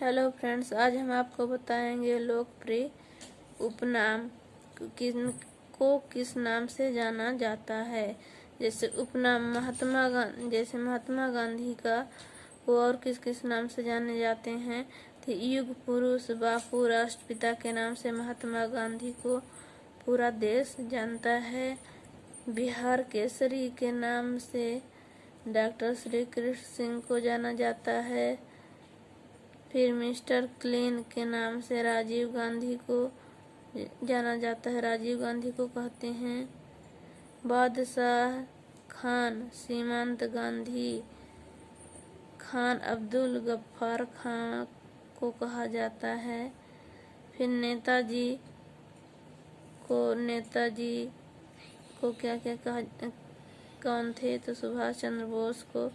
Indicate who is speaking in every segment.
Speaker 1: Hello friends, आज हम आपको बताएंगे लोकप्रिय उपनाम किस नाम से जाना जाता है। जैसे उपनाम महात्मा गांधी का वो और किस किस नाम से जाने जाते हैं। तो युग पुरुष बापू राष्ट्रपिता के नाम से महात्मा गांधी को पूरा देश जानता है। बिहार केसरी के नाम से डॉक्टर श्री कृष्ण सिंह को जाना जाता है। फिर मिस्टर क्लीन के नाम से राजीव गांधी को जाना जाता है, राजीव गांधी को कहते हैं। बादशाह खान सीमांत गांधी खान अब्दुल गफ्फार खान को कहा जाता है। फिर नेताजी को क्या क्या कौन थे, तो सुभाष चंद्र बोस को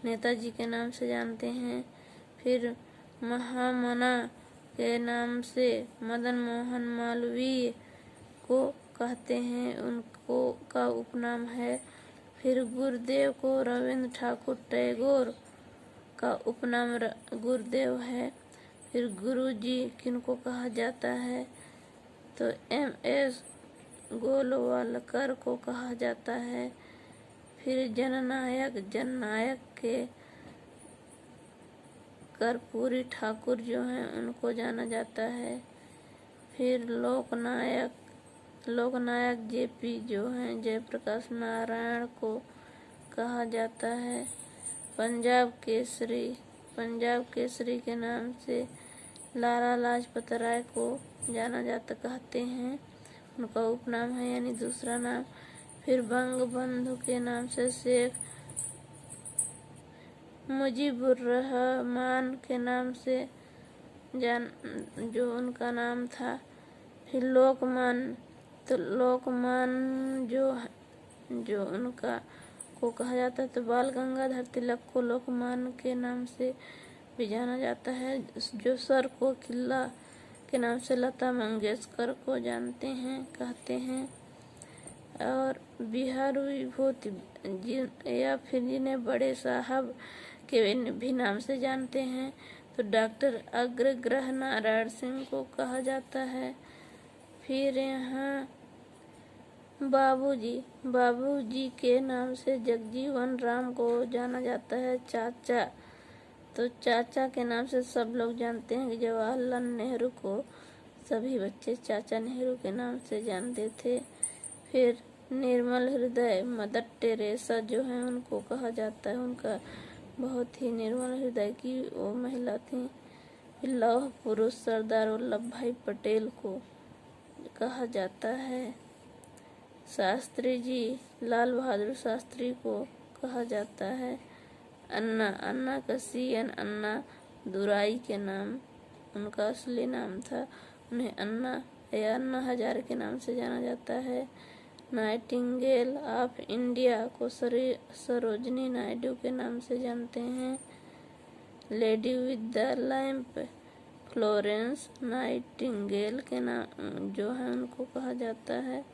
Speaker 1: नेताजी के नाम से जानते हैं। फिर महामना के नाम से मदन मोहन मालवीय को कहते हैं, उनको का उपनाम है। फिर गुरुदेव को रविंद्र ठाकुर टैगोर का उपनाम गुरुदेव है। फिर गुरुजी किनको कहा जाता है, तो MS गोलवालकर को कहा जाता है। फिर जननायक के कर्पूरी ठाकुर जो हैं उनको जाना जाता है। फिर लोकनायक JP जो हैं जयप्रकाश नारायण को कहा जाता है। पंजाब केसरी के नाम से लाला लाजपत राय को जाना जाता कहते हैं, उनका उपनाम है यानी दूसरा नाम। फिर बंगबंधु के नाम से शेख मुजीबुर्रहमान के नाम से जो उनका नाम था। फिर लोकमान जो उनका को कहा जाता है, तो बाल गंगाधर तिलक को लोकमान के नाम से भी जाना जाता है। जो सर को किला के नाम से लता मंगेशकर को कहते हैं। और बिहार विभूति या फिर जिन्हें बड़े साहब के भी नाम से जानते हैं, तो डॉक्टर अग्रग्रह नारायण सिंह को कहा जाता है। फिर यहाँ बाबूजी के नाम से जगजीवन राम को जाना जाता है। चाचा, तो चाचा के नाम से सब लोग जानते हैं कि जवाहरलाल नेहरू को सभी बच्चे चाचा नेहरू के नाम से जानते थे। फिर निर्मल हृदय मदर टेरेसा जो है उनको कहा जाता है, उनका बहुत ही निर्मल हृदय की वो महिला थी। फिर लौह पुरुष सरदार वल्लभ भाई पटेल को कहा जाता है। शास्त्री जी लाल बहादुर शास्त्री को कहा जाता है। अन्ना का CN अन्ना दुराई के नाम उनका असली नाम था, उन्हें अन्ना हजारे के नाम से जाना जाता है। नाइटिंगेल ऑफ इंडिया को सरोजनी नायडू के नाम से जानते हैं। Lady with the lamp Florence Nightingale के नाम जो है उनको कहा जाता है।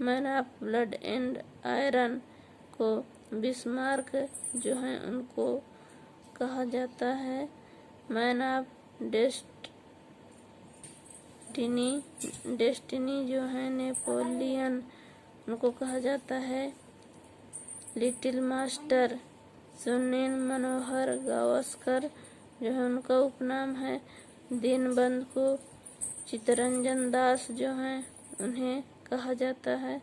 Speaker 1: Man of blood and iron को बिस्मार्क जो है उनको कहा जाता है। मैन ऑफ डेस्टिनी जो है नेपोलियन उनको कहा जाता है। लिटिल मास्टर सुनील मनोहर गावस्कर जो है उनका उपनाम है। दीनबंधु को चित्तरंजन दास जो हैं उन्हें कहा जाता है।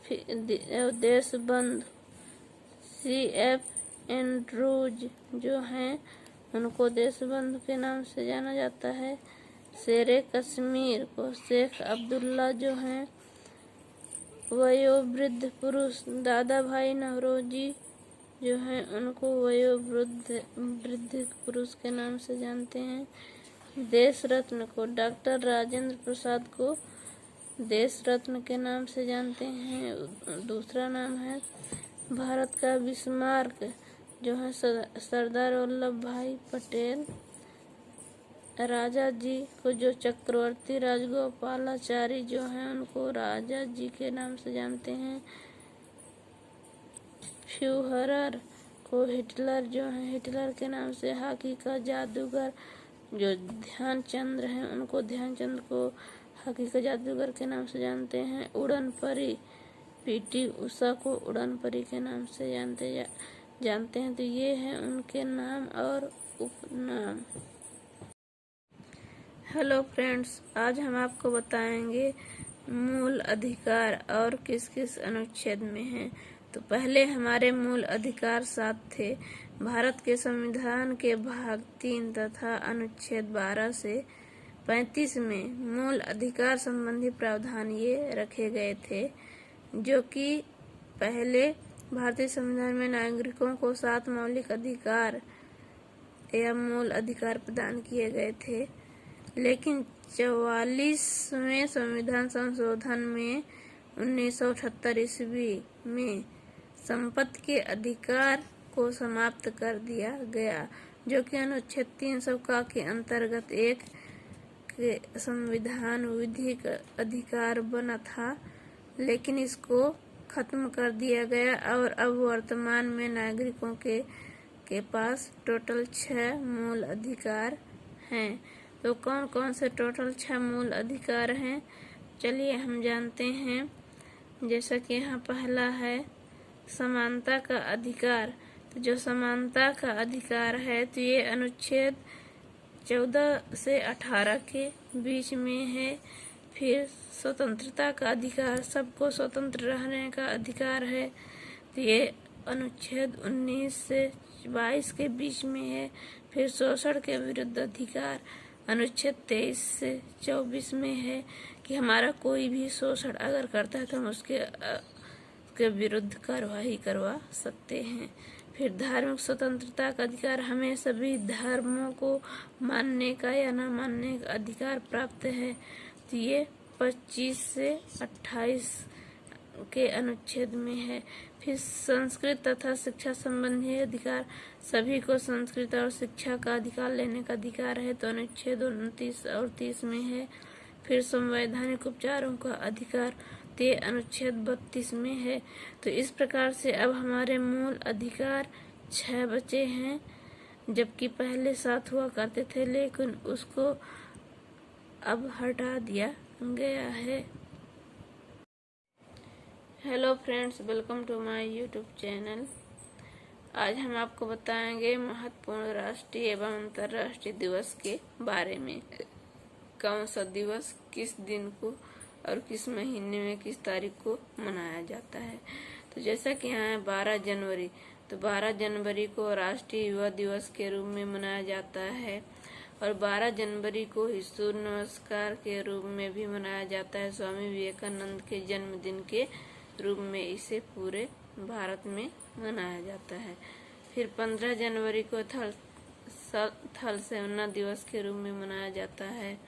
Speaker 1: फिर देशबंधु CF एंड्रूज जो हैं उनको देशबंधु के नाम से जाना जाता है। शेरे कश्मीर को शेख अब्दुल्ला जो हैं। वयोवृद्ध पुरुष दादा भाई नौरोजी जो हैं उनको वयोवृद्ध पुरुष के नाम से जानते हैं। देश रत्न को डॉक्टर राजेंद्र प्रसाद को देश रत्न के नाम से जानते हैं, दूसरा नाम है। भारत का बिस्मार्क जो है सरदार वल्लभ भाई पटेल। राजा जी को जो चक्रवर्ती राजगोपालाचारी जो हैं उनको राजा जी के नाम से जानते हैं। फ्यूहरर को हिटलर जो है हिटलर के नाम से। हॉकी का जादूगर जो ध्यानचंद हैं उनको ध्यानचंद को हॉकी का जादूगर के नाम से जानते हैं। उड़न परी पीटी उषा को उड़न परी के नाम से जानते हैं। तो ये हैं उनके नाम और उपनाम। हेलो फ्रेंड्स, आज हम आपको बताएंगे मूल अधिकार और किस किस अनुच्छेद में हैं। तो पहले हमारे मूल अधिकार 7 थे। भारत के संविधान के भाग 3 तथा अनुच्छेद 12 से 35 में मूल अधिकार संबंधी प्रावधान ये रखे गए थे, जो कि पहले भारतीय संविधान में नागरिकों को 7 मौलिक अधिकार या मूल अधिकार प्रदान किए गए थे। लेकिन 44वें संविधान संशोधन में 1978 ईस्वी में संपत्ति के अधिकार को समाप्त कर दिया गया, जो कि अनुच्छेद 300 के अंतर्गत एक संविधान विधिक अधिकार बना था, लेकिन इसको खत्म कर दिया गया और अब वर्तमान में नागरिकों के पास टोटल 6 मूल अधिकार हैं। तो कौन कौन से टोटल 6 मूल अधिकार हैं, चलिए हम जानते हैं। जैसा कि यहाँ पहला है समानता का अधिकार। तो जो समानता का अधिकार है तो ये अनुच्छेद 14 से 18 के बीच में है। फिर स्वतंत्रता का अधिकार, सबको स्वतंत्र रहने का अधिकार है, तो ये अनुच्छेद 19 से 22 के बीच में है। फिर शोषण के विरुद्ध अधिकार अनुच्छेद 23 से 24 में है कि हमारा कोई भी शोषण अगर करता है तो हम उसके विरुद्ध कार्रवाई करवा सकते हैं। फिर धार्मिक स्वतंत्रता का अधिकार, हमें सभी धर्मों को मानने का या न मानने का अधिकार प्राप्त है, तो ये 25 से 28 के अनुच्छेद में है। फिर संस्कृत तथा शिक्षा संबंधी अधिकार, सभी को संस्कृत और शिक्षा का अधिकार लेने का अधिकार है, तो अनुच्छेद 29 और 30 में है। फिर संवैधानिक उपचारों का अधिकार, तो अनुच्छेद 32 में है। तो इस प्रकार से अब हमारे मूल अधिकार 6 बचे हैं, जबकि पहले 7 हुआ करते थे, लेकिन उसको अब हटा दिया गया है। Hello friends, welcome to my YouTube channel. आज हम आपको बताएंगे महत्वपूर्ण राष्ट्रीय एवं अंतर्राष्ट्रीय दिवस के बारे में। कौन सा दिवस किस दिन को और किस महीने में किस तारीख को मनाया जाता है। तो जैसा कि यहाँ है 12 जनवरी, तो 12 जनवरी को राष्ट्रीय युवा दिवस के रूप में मनाया जाता है और 12 जनवरी को ही सूर्य नमस्कार के रूप में भी मनाया जाता है। स्वामी विवेकानंद के जन्मदिन के रूप में इसे पूरे भारत में मनाया जाता है। फिर 15 जनवरी को थल सेना दिवस के रूप में मनाया जाता है।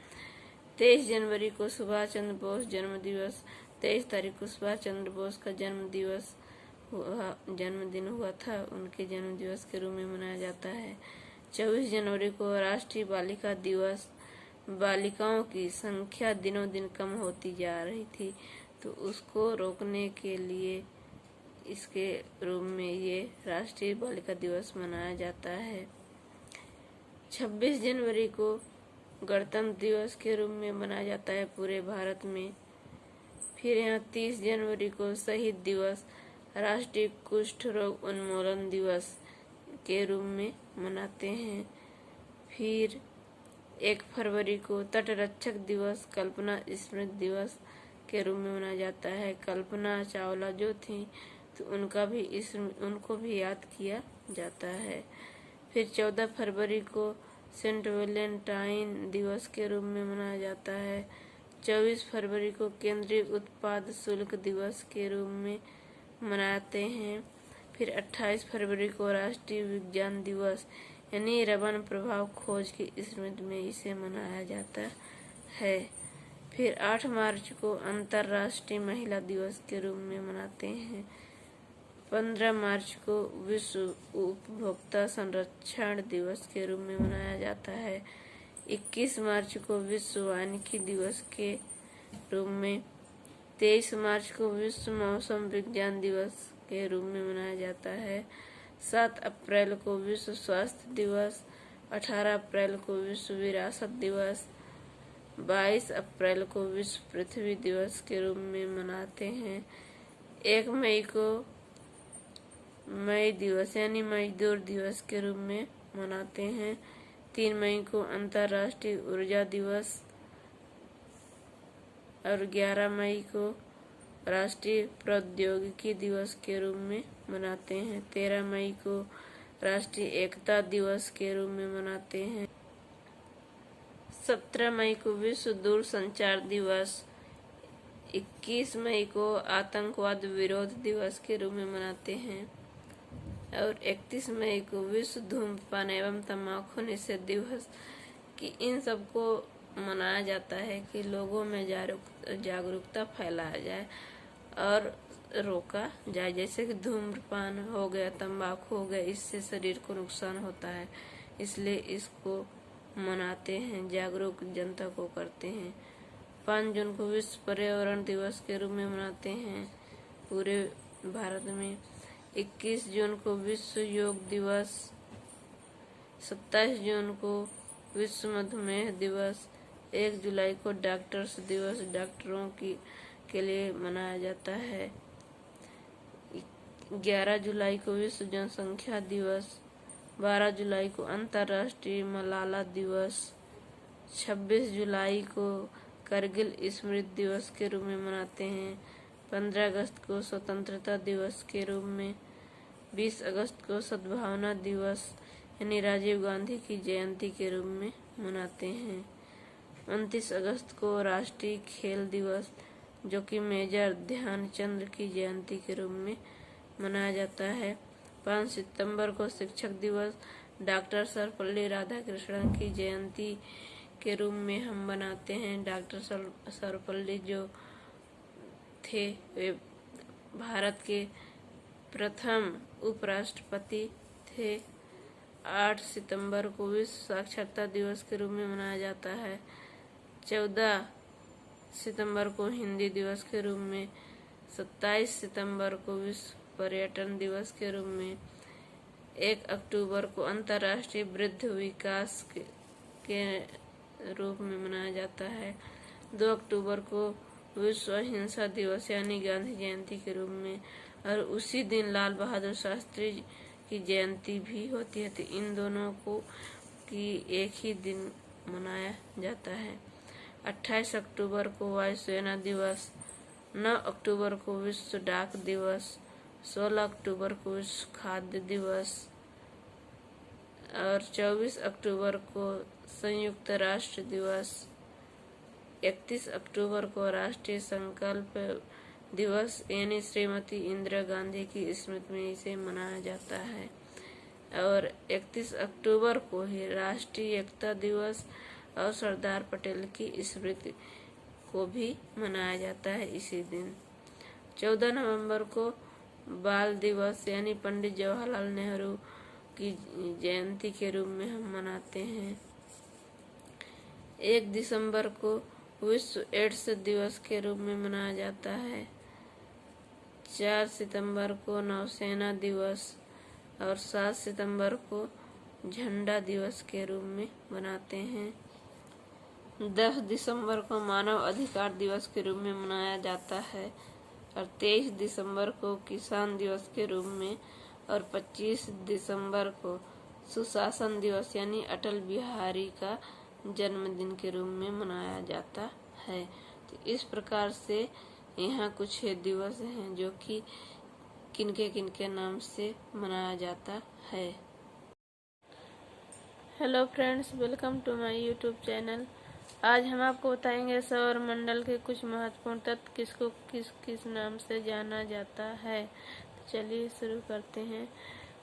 Speaker 1: 23 जनवरी को सुभाष चंद्र बोस जन्म दिवस, 23 तारीख को सुभाष चंद्र बोस का जन्मदिन हुआ था, उनके जन्म दिवस के रूप में मनाया जाता है। 24 जनवरी को राष्ट्रीय बालिका दिवस, बालिकाओं की संख्या दिनों दिन कम होती जा रही थी, तो उसको रोकने के लिए इसके रूप में ये राष्ट्रीय बालिका दिवस मनाया जाता है। 26 जनवरी को गणतंत्र दिवस के रूप में मनाया जाता है पूरे भारत में। फिर यहाँ 30 जनवरी को शहीद दिवस, राष्ट्रीय कुष्ठ रोग उन्मूलन दिवस के रूप में मनाते हैं। फिर 1 फरवरी को तटरक्षक दिवस, कल्पना स्मृति दिवस के रूप में मनाया जाता है। कल्पना चावला जो थी तो उनको भी याद किया जाता है। फिर 14 फरवरी को सेंट वैलेंटाइन दिवस के रूप में मनाया जाता है। 24 फरवरी को केंद्रीय उत्पाद शुल्क दिवस के रूप में मनाते हैं। फिर 28 फरवरी को राष्ट्रीय विज्ञान दिवस यानी रमन प्रभाव खोज की स्मृति में इसे मनाया जाता है। फिर 8 मार्च को अंतर्राष्ट्रीय महिला दिवस के रूप में मनाते हैं। 15 मार्च को विश्व उपभोक्ता संरक्षण दिवस के रूप में मनाया जाता है। 21 मार्च को विश्व वानिकी दिवस के रूप में, 23 मार्च को विश्व मौसम विज्ञान दिवस के रूप में मनाया जाता है। 7 अप्रैल को विश्व स्वास्थ्य दिवस, 18 अप्रैल को विश्व विरासत दिवस, 22 अप्रैल को विश्व पृथ्वी दिवस के रूप में मनाते हैं। 1 मई को मई दिवस यानी मजदूर दिवस के रूप में मनाते हैं। 3 मई को अंतर्राष्ट्रीय ऊर्जा दिवस और 11 मई को राष्ट्रीय प्रौद्योगिकी दिवस के रूप में मनाते हैं। 13 मई को राष्ट्रीय एकता दिवस के रूप में मनाते हैं। 17 मई को विश्व दूरसंचार दिवस, 21 मई को आतंकवाद विरोध दिवस के रूप में मनाते हैं और 31 मई को विश्व धूम्रपान एवं तंबाकू निषेध दिवस की इन सबको मनाया जाता है कि लोगों में जागरूकता फैलाया जाए और रोका जाए। जैसे कि धूम्रपान हो गया, तंबाकू हो गया, इससे शरीर को नुकसान होता है, इसलिए इसको मनाते हैं, जागरूक जनता को करते हैं। 5 जून को विश्व पर्यावरण दिवस के रूप में मनाते हैं पूरे भारत में। 21 जून को विश्व योग दिवस, 27 जून को विश्व मधुमेह दिवस, 1 जुलाई को डॉक्टर्स दिवस डॉक्टरों के लिए मनाया जाता है। 11 जुलाई को विश्व जनसंख्या दिवस, 12 जुलाई को अंतर्राष्ट्रीय मलाला दिवस, 26 जुलाई को करगिल स्मृति दिवस के रूप में मनाते हैं। 15 अगस्त को स्वतंत्रता दिवस के रूप में, 20 अगस्त को सद्भावना दिवस यानी राजीव गांधी की जयंती के रूप में मनाते हैं। 29 अगस्त को राष्ट्रीय खेल दिवस जो कि मेजर ध्यानचंद की जयंती के रूप में मनाया जाता है। 5 सितंबर को शिक्षक दिवस डॉक्टर सर्वपल्ली राधाकृष्णन की जयंती के रूप में हम मनाते हैं। डॉक्टर सर्वपल्ली जो थे वे भारत के प्रथम उपराष्ट्रपति थे। 8 सितंबर को विश्व साक्षरता दिवस के रूप में मनाया जाता है। 14 सितंबर को हिंदी दिवस के रूप में, 27 सितंबर को विश्व पर्यटन दिवस के रूप में, 1 अक्टूबर को अंतर्राष्ट्रीय वृद्ध विकास के रूप में मनाया जाता है। 2 अक्टूबर को विश्व अहिंसा दिवस यानी गांधी जयंती के रूप में और उसी दिन लाल बहादुर शास्त्री की जयंती भी होती है। तो इन दोनों को की एक ही दिन मनाया जाता है। 28 अक्टूबर को वायुसेना दिवस, 9 अक्टूबर को विश्व डाक दिवस, 16 अक्टूबर को विश्व खाद्य दिवस और 24 अक्टूबर को संयुक्त राष्ट्र दिवस, 31 अक्टूबर को राष्ट्रीय संकल्प दिवस यानी श्रीमती इंदिरा गांधी की स्मृति में इसे मनाया जाता है और 31 अक्टूबर को ही राष्ट्रीय एकता दिवस और सरदार पटेल की स्मृति को भी मनाया जाता है इसी दिन। 14 नवंबर को बाल दिवस यानी पंडित जवाहरलाल नेहरू की जयंती के रूप में हम मनाते हैं। 1 दिसंबर को विश्व एड्स दिवस के रूप में मनाया जाता है। 4 सितंबर को नौसेना दिवस और 7 सितंबर को झंडा दिवस के रूप में मनाते हैं। 10 दिसंबर को मानव अधिकार दिवस के रूप में मनाया जाता है और 23 दिसंबर को किसान दिवस के रूप में और 25 दिसंबर को सुशासन दिवस यानी अटल बिहारी का जन्मदिन के रूप में मनाया जाता है। तो इस प्रकार से यहाँ कुछ दिवस हैं जो कि किनके नाम से मनाया जाता है। Hello friends, welcome to my YouTube channel. आज हम आपको बताएंगे सौर मंडल के कुछ महत्वपूर्ण तत्व किसको किस नाम से जाना जाता है। तो चलिए शुरू करते हैं।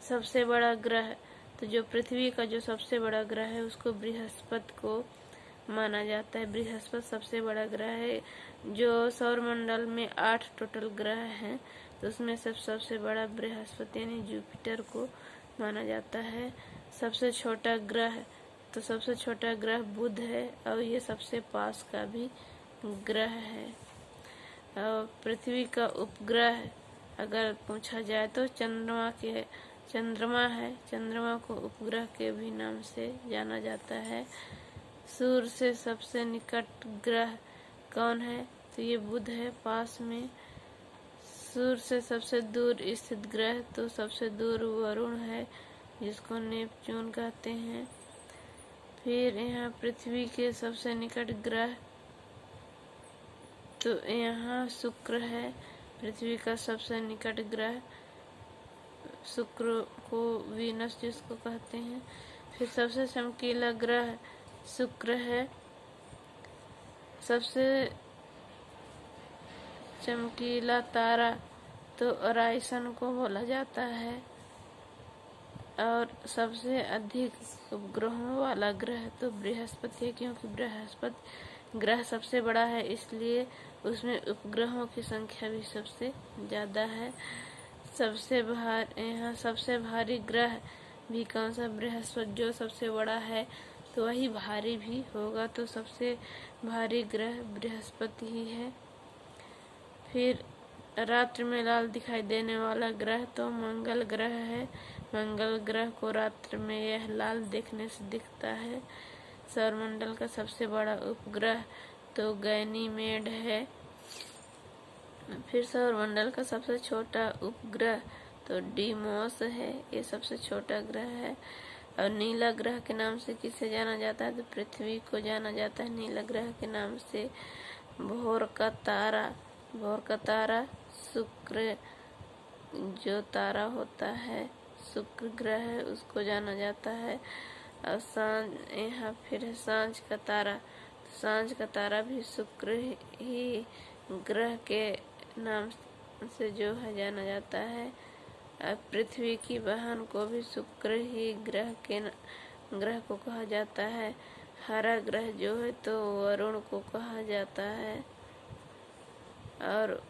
Speaker 1: सबसे बड़ा ग्रह, तो जो पृथ्वी का जो सबसे बड़ा ग्रह है उसको बृहस्पति को माना जाता है। बृहस्पति सबसे बड़ा ग्रह है। जो सौर मंडल में 8 टोटल ग्रह हैं तो उसमें सबसे बड़ा बृहस्पति यानी जुपिटर को माना जाता है। सबसे छोटा ग्रह, तो सबसे छोटा ग्रह बुध है और ये सबसे पास का भी ग्रह है। और पृथ्वी का उपग्रह अगर पूछा जाए तो चंद्रमा है, चंद्रमा को उपग्रह के भी नाम से जाना जाता है। सूर्य से सबसे निकट ग्रह कौन है? तो ये बुध है पास में। सूर्य से सबसे दूर स्थित ग्रह तो सबसे दूर वरुण है, जिसको नेपच्यून कहते हैं। फिर यहाँ पृथ्वी के सबसे निकट ग्रह तो यहाँ शुक्र है, पृथ्वी का सबसे निकट ग्रह। शुक्र को वीनस जिसको कहते हैं। फिर सबसे चमकीला ग्रह शुक्र है। सबसे चमकीला तारा तो ओराइसन को बोला जाता है। और सबसे अधिक उपग्रहों वाला ग्रह तो बृहस्पति है, क्योंकि बृहस्पति ग्रह सबसे बड़ा है, इसलिए उसमें उपग्रहों की संख्या भी सबसे ज़्यादा है। यहाँ सबसे भारी ग्रह भी कौन सा? बृहस्पति। जो सबसे बड़ा है तो वही भारी भी होगा, तो सबसे भारी ग्रह बृहस्पति ही है। फिर रात्रि में लाल दिखाई देने वाला ग्रह तो मंगल ग्रह है। मंगल ग्रह को रात्रि में यह लाल देखने से दिखता है। सौरमंडल का सबसे बड़ा उपग्रह तो गैनीमेड है। फिर सौरमंडल का सबसे छोटा उपग्रह तो डीमोस है, ये सबसे छोटा ग्रह है। और नीला ग्रह के नाम से किसे जाना जाता है? तो पृथ्वी को जाना जाता है नीला ग्रह के नाम से। भोर का तारा शुक्र जो तारा होता है, शुक्र ग्रह है, उसको जाना जाता है। और यहाँ फिर है सांझ का तारा, तो सांझ का तारा भी शुक्र ही ग्रह के नाम से जो है जाना जाता है। और पृथ्वी की बहन को भी शुक्र ही ग्रह को कहा जाता है। हरा ग्रह जो है तो वरुण को कहा जाता है। और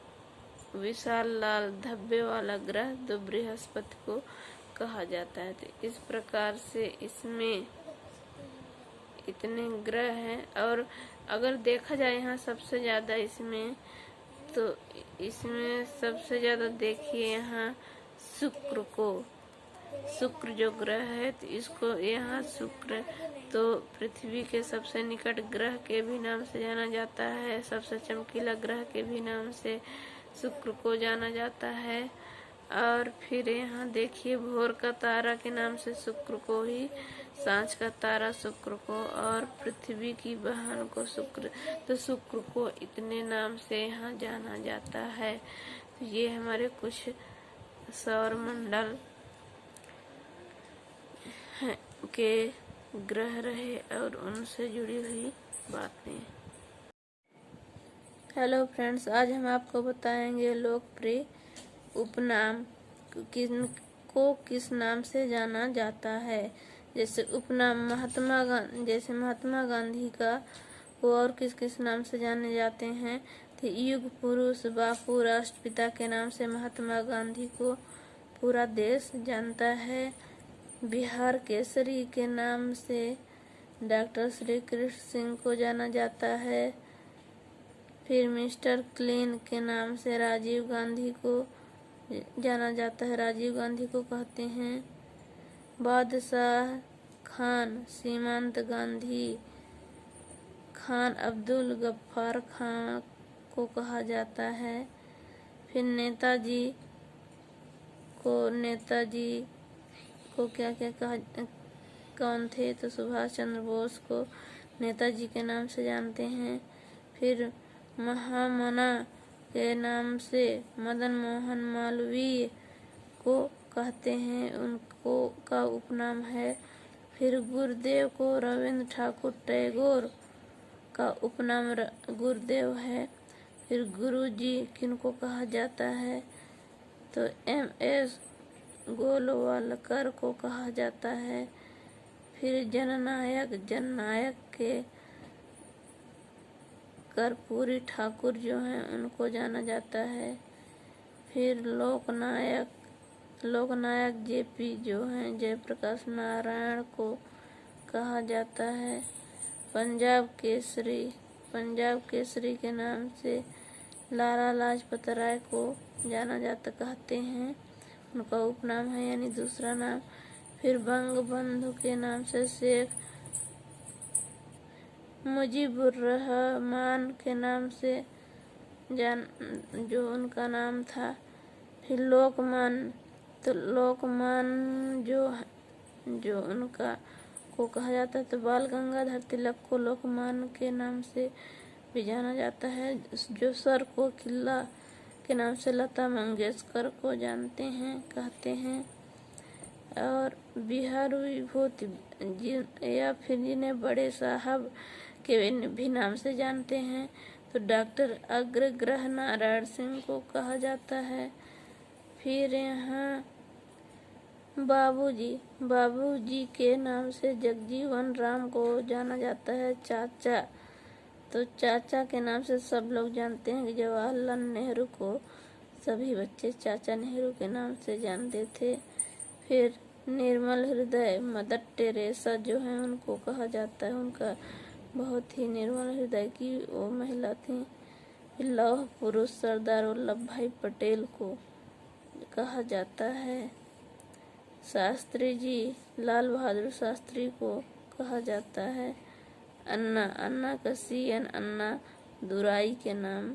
Speaker 1: विशाल लाल धब्बे वाला ग्रह तो बृहस्पति को कहा जाता है। तो इस प्रकार से इसमें इतने ग्रह हैं। और अगर देखा जाए यहाँ सबसे ज़्यादा इसमें सबसे ज़्यादा देखिए यहाँ शुक्र जो ग्रह है तो इसको यहाँ शुक्र तो पृथ्वी के सबसे निकट ग्रह के भी नाम से जाना जाता है। सबसे चमकीला ग्रह के भी नाम से शुक्र को जाना जाता है। और फिर यहाँ देखिए भोर का तारा के नाम से शुक्र को ही, सांझ का तारा शुक्र को, और पृथ्वी की बहन को शुक्र, तो शुक्र को इतने नाम से यहाँ जाना जाता है। तो ये हमारे कुछ सौरमंडल के ग्रह रहे और उनसे जुड़ी हुई बातें। हेलो फ्रेंड्स, आज हम आपको बताएंगे लोकप्रिय उपनाम किस नाम से जाना जाता है। जैसे उपनाम महात्मा गांधी का वो और किस नाम से जाने जाते हैं। तो युग पुरुष बापू राष्ट्रपिता के नाम से महात्मा गांधी को पूरा देश जानता है। बिहार केसरी के नाम से डॉक्टर श्री कृष्ण सिंह को जाना जाता है। फिर मिस्टर क्लीन के नाम से राजीव गांधी को जाना जाता है, राजीव गांधी को कहते हैं। बादशाह खान सीमांत गांधी खान अब्दुल गफ्फार खान को कहा जाता है। फिर नेताजी को क्या कहा, कौन थे? तो सुभाष चंद्र बोस को नेताजी के नाम से जानते हैं। फिर महामना के नाम से मदन मोहन मालवीय को कहते हैं, उनको का उपनाम है। फिर गुरुदेव को रविंद्र ठाकुर टैगोर का उपनाम गुरुदेव है। फिर गुरुजी किनको कहा जाता है? तो MS गोलवलकर को कहा जाता है। फिर जननायक के कर्पूरी ठाकुर जो हैं उनको जाना जाता है। फिर लोकनायक JP जो हैं जयप्रकाश नारायण को कहा जाता है। पंजाब केसरी के नाम से लाला लाजपत राय को जाना जाता कहते हैं। उनका उपनाम है यानी दूसरा नाम। फिर बंग बंधु के नाम से शेख मुजीबुर्रहमान के नाम से जो उनका नाम था। फिर लोकमान, तो लोकमान जो उनका को कहा जाता है। तो बाल गंगाधर तिलक को लोकमान के नाम से भी जाना जाता है। जो सर को किला के नाम से लता मंगेशकर को जानते हैं कहते हैं। और बिहार विभूति या फिर जिन्हें बड़े साहब के भी नाम से जानते हैं, तो डॉक्टर अग्रग्रह नारायण सिंह को कहा जाता है। फिर यहाँ बाबूजी के नाम से जगजीवन राम को जाना जाता है। चाचा, तो चाचा के नाम से सब लोग जानते हैं कि जवाहरलाल नेहरू को सभी बच्चे चाचा नेहरू के नाम से जानते थे। फिर निर्मल हृदय मदर टेरेसा जो है उनको कहा जाता है, उनका बहुत ही निर्मल हृदय की वो महिला थी। लौह पुरुष सरदार वल्लभ भाई पटेल को कहा जाता है। शास्त्री जी लाल बहादुर शास्त्री को कहा जाता है। अन्ना का CN अन्ना दुराई के नाम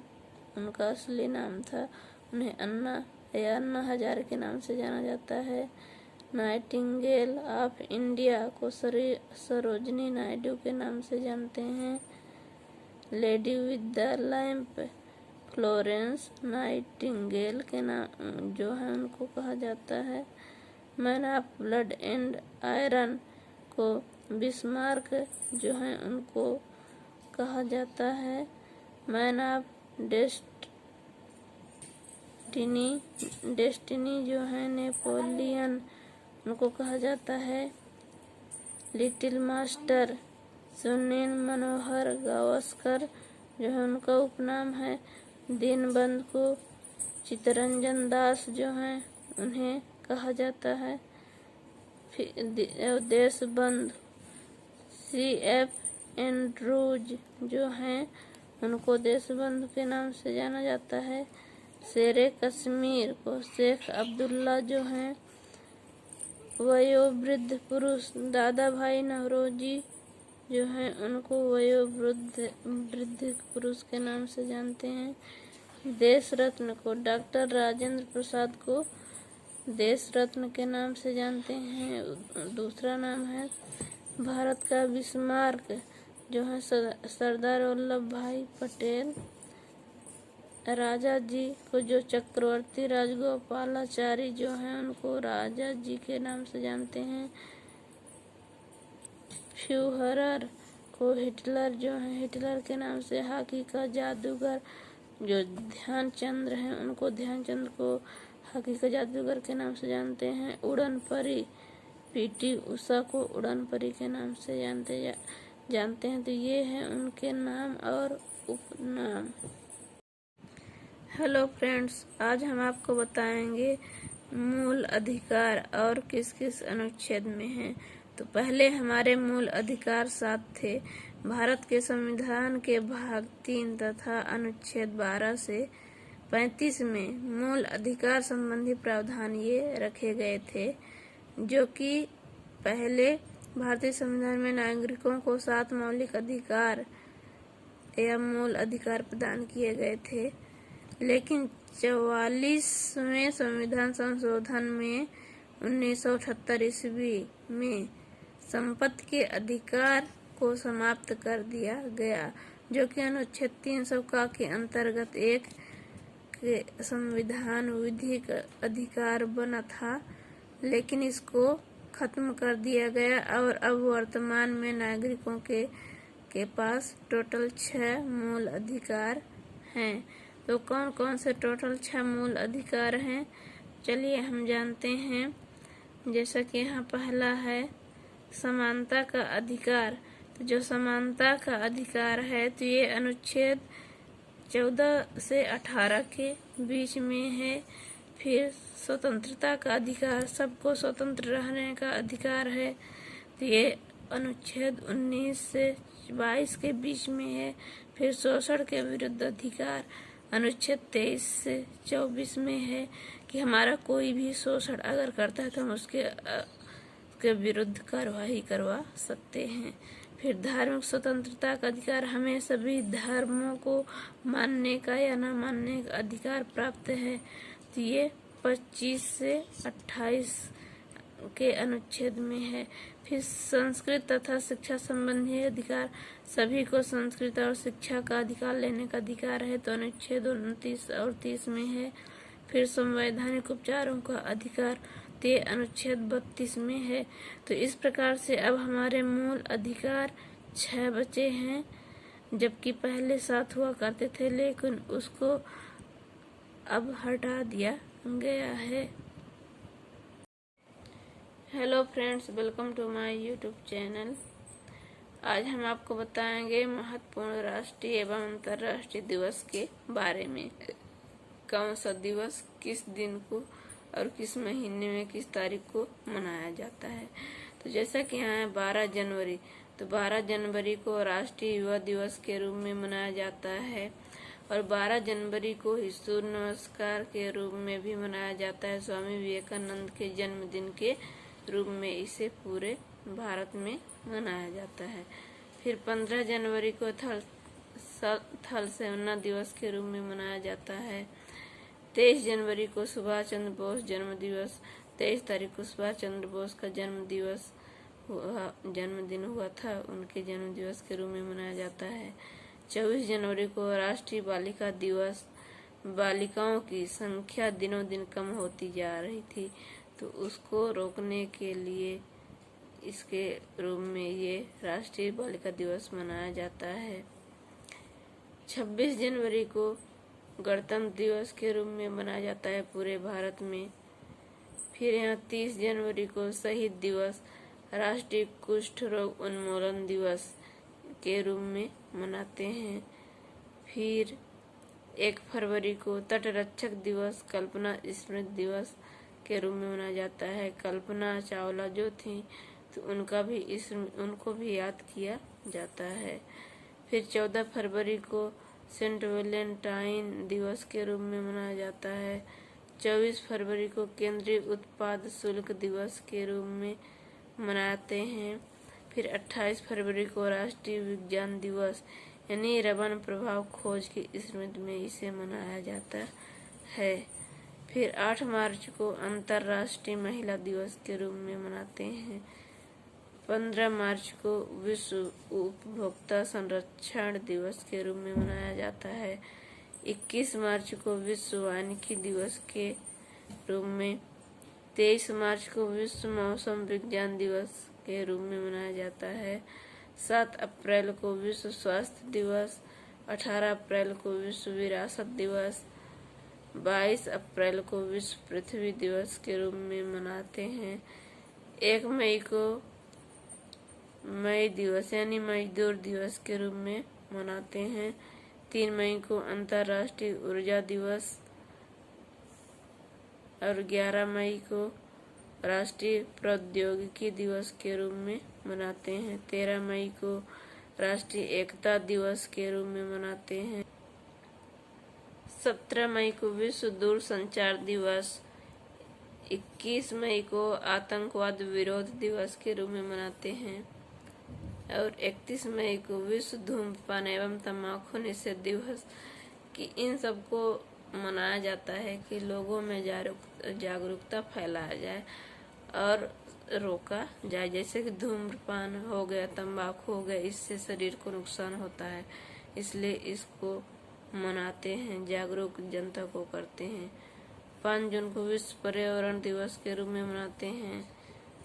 Speaker 1: उनका असली नाम था। उन्हें अन्ना हजारे के नाम से जाना जाता है। नाइटिंगेल ऑफ इंडिया को सरोजनी नायडू के नाम से जानते हैं। Lady with the lamp Florence Nightingale के नाम जो है उनको कहा जाता है। Man of blood and iron को बिस्मार्क जो है उनको कहा जाता है। मैन ऑफ डेस्टिनी जो है नेपोलियन उनको कहा जाता है। लिटिल मास्टर सुनील मनोहर गावस्कर जो है उनका उपनाम है। दीनबंधु को चित्तरंजन दास जो है उन्हें कहा जाता है। देशबंधु CF एंड्रूज जो हैं उनको देशबंधु के नाम से जाना जाता है। शेरे कश्मीर को शेख अब्दुल्ला जो हैं। वयोवृद्ध पुरुष दादा भाई नौरोजी जो हैं उनको वयोवृद्ध पुरुष के नाम से जानते हैं। देश रत्न को डॉक्टर राजेंद्र प्रसाद को देश रत्न के नाम से जानते हैं, दूसरा नाम है। भारत का बिस्मार्क जो है सरदार वल्लभ भाई पटेल। राजा जी को जो चक्रवर्ती राजगोपालाचारी जो हैं उनको राजा जी के नाम से जानते हैं। फ्यूहरर को हिटलर जो है हिटलर के नाम से। हॉकी का जादूगर जो ध्यानचंद्र हैं उनको ध्यानचंद्र को हॉकी का जादूगर के नाम से जानते हैं। उड़न परी PT उषा को उड़न परी के नाम से जानते हैं। तो ये हैं उनके नाम और उपनाम। हेलो फ्रेंड्स, आज हम आपको बताएंगे मूल अधिकार और किस किस अनुच्छेद में हैं। तो पहले हमारे मूल अधिकार 7 थे। भारत के संविधान के भाग 3 तथा अनुच्छेद 12 से 35 में मूल अधिकार संबंधी प्रावधान ये रखे गए थे, जो कि पहले भारतीय संविधान में नागरिकों को 7 मौलिक अधिकार या मूल अधिकार प्रदान किए गए थे। लेकिन 44वें संविधान संशोधन में 1978 ईस्वी में संपत्ति के अधिकार को समाप्त कर दिया गया, जो कि अनुच्छेद 300 का के अंतर्गत एक के संविधान विधिक अधिकार बना था, लेकिन इसको खत्म कर दिया गया और अब वर्तमान में नागरिकों के पास टोटल 6 मूल अधिकार हैं। तो कौन कौन से टोटल 6 मूल अधिकार हैं, चलिए हम जानते हैं। जैसा कि यहाँ पहला है समानता का अधिकार। तो जो समानता का अधिकार है तो ये अनुच्छेद 14 से 18 के बीच में है। फिर स्वतंत्रता का अधिकार, सबको स्वतंत्र रहने का अधिकार है, तो ये अनुच्छेद 19 से 22 के बीच में है। फिर शोषण के विरुद्ध अधिकार अनुच्छेद 23 से 24 में है, कि हमारा कोई भी शोषण अगर करता है तो हम उसके विरुद्ध कार्रवाई करवा सकते हैं। फिर धार्मिक स्वतंत्रता का अधिकार, हमें सभी धर्मों को मानने का या न मानने का अधिकार प्राप्त है। तो ये 25 से 28 के अनुच्छेद में है। फिर संस्कृत तथा शिक्षा संबंधी अधिकार, सभी को संस्कृत और शिक्षा का अधिकार लेने का अधिकार है, तो अनुच्छेद 29 और 30 में है। फिर संवैधानिक उपचारों का अधिकार ते अनुच्छेद 32 में है। तो इस प्रकार से अब हमारे मूल अधिकार 6 बचे हैं, जबकि पहले 7 हुआ करते थे, लेकिन उसको अब हटा दिया गया है। Hello friends, welcome to my YouTube channel. आज हम आपको बताएंगे महत्वपूर्ण राष्ट्रीय एवं अंतर्राष्ट्रीय दिवस के बारे में। कौन सा दिवस किस दिन को और किस महीने में किस तारीख को मनाया जाता है। तो जैसा कि यहाँ है 12 जनवरी, तो 12 जनवरी को राष्ट्रीय युवा दिवस के रूप में मनाया जाता है। और 12 जनवरी को ही सूर्य नमस्कार के रूप में भी मनाया जाता है। स्वामी विवेकानंद के जन्मदिन के रूप में इसे पूरे भारत में मनाया जाता है। फिर 15 जनवरी को थल सेना दिवस के रूप में मनाया जाता है। 23 जनवरी को सुभाष चंद्र बोस जन्म दिवस, 23 तारीख को सुभाष चंद्र बोस का जन्मदिन हुआ था, उनके जन्म दिवस के रूप में मनाया जाता है। 24 जनवरी को राष्ट्रीय बालिका दिवस, बालिकाओं की संख्या दिनों दिन कम होती जा रही थी, तो उसको रोकने के लिए इसके रूप में ये राष्ट्रीय बालिका दिवस मनाया जाता है। 26 जनवरी को गणतंत्र दिवस के रूप में मनाया जाता है पूरे भारत में। फिर यहाँ 30 जनवरी को शहीद दिवस, राष्ट्रीय कुष्ठ रोग उन्मूलन दिवस के रूप में मनाते हैं। फिर 1 फरवरी को तटरक्षक दिवस, कल्पना स्मृति दिवस के रूप में मनाया जाता है। कल्पना चावला जो थी, तो उनको भी याद किया जाता है। फिर 14 फरवरी को सेंट वैलेंटाइन दिवस के रूप में मनाया जाता है। 24 फरवरी को केंद्रीय उत्पाद शुल्क दिवस के रूप में मनाते हैं। फिर 28 फरवरी को राष्ट्रीय विज्ञान दिवस यानी रमन प्रभाव खोज की स्मृति में इसे मनाया जाता है। फिर 8 मार्च को अंतर्राष्ट्रीय महिला दिवस के रूप में मनाते हैं। 15 मार्च को विश्व उपभोक्ता संरक्षण दिवस के रूप में मनाया जाता है। 21 मार्च को विश्व वानिकी दिवस के रूप में, 23 मार्च को विश्व मौसम विज्ञान दिवस के रूप में मनाया जाता है। 7 अप्रैल को विश्व स्वास्थ्य दिवस, 18 अप्रैल को विश्व विरासत दिवस, 22 अप्रैल को विश्व पृथ्वी दिवस के रूप में मनाते हैं। 1 मई को मई दिवस यानी मजदूर दिवस के रूप में मनाते हैं। 3 मई को अंतर्राष्ट्रीय ऊर्जा दिवस और 11 मई को राष्ट्रीय प्रौद्योगिकी दिवस के रूप में मनाते हैं। 13 मई को राष्ट्रीय एकता दिवस के रूप में मनाते हैं। 17 मई को विश्व दूरसंचार दिवस, 21 मई को आतंकवाद विरोध दिवस के रूप में मनाते हैं और 31 मई को विश्व धूम्रपान एवं तंबाकू निषेध दिवस की इन सबको मनाया जाता है कि लोगों में जागरूकता फैलाया जाए और रोका जाए। जैसे कि धूम्रपान हो गया, तंबाकू हो गया, इससे शरीर को नुकसान होता है, इसलिए इसको मनाते हैं, जागरूक जनता को करते हैं। 5 जून को विश्व पर्यावरण दिवस के रूप में मनाते हैं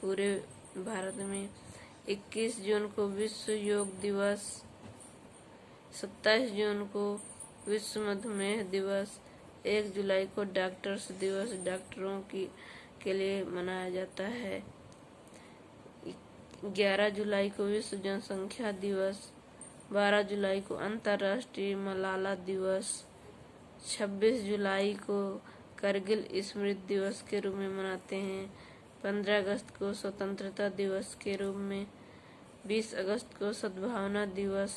Speaker 1: पूरे भारत में। 21 जून को विश्व योग दिवस, 27 जून को विश्व मधुमेह दिवस, 1 जुलाई को डॉक्टर्स दिवस डॉक्टरों के लिए मनाया जाता है। 11 जुलाई को विश्व जनसंख्या दिवस, 12 जुलाई को अंतर्राष्ट्रीय मलाला दिवस, 26 जुलाई को करगिल स्मृति दिवस के रूप में मनाते हैं। 15 अगस्त को स्वतंत्रता दिवस के रूप में, 20 अगस्त को सद्भावना दिवस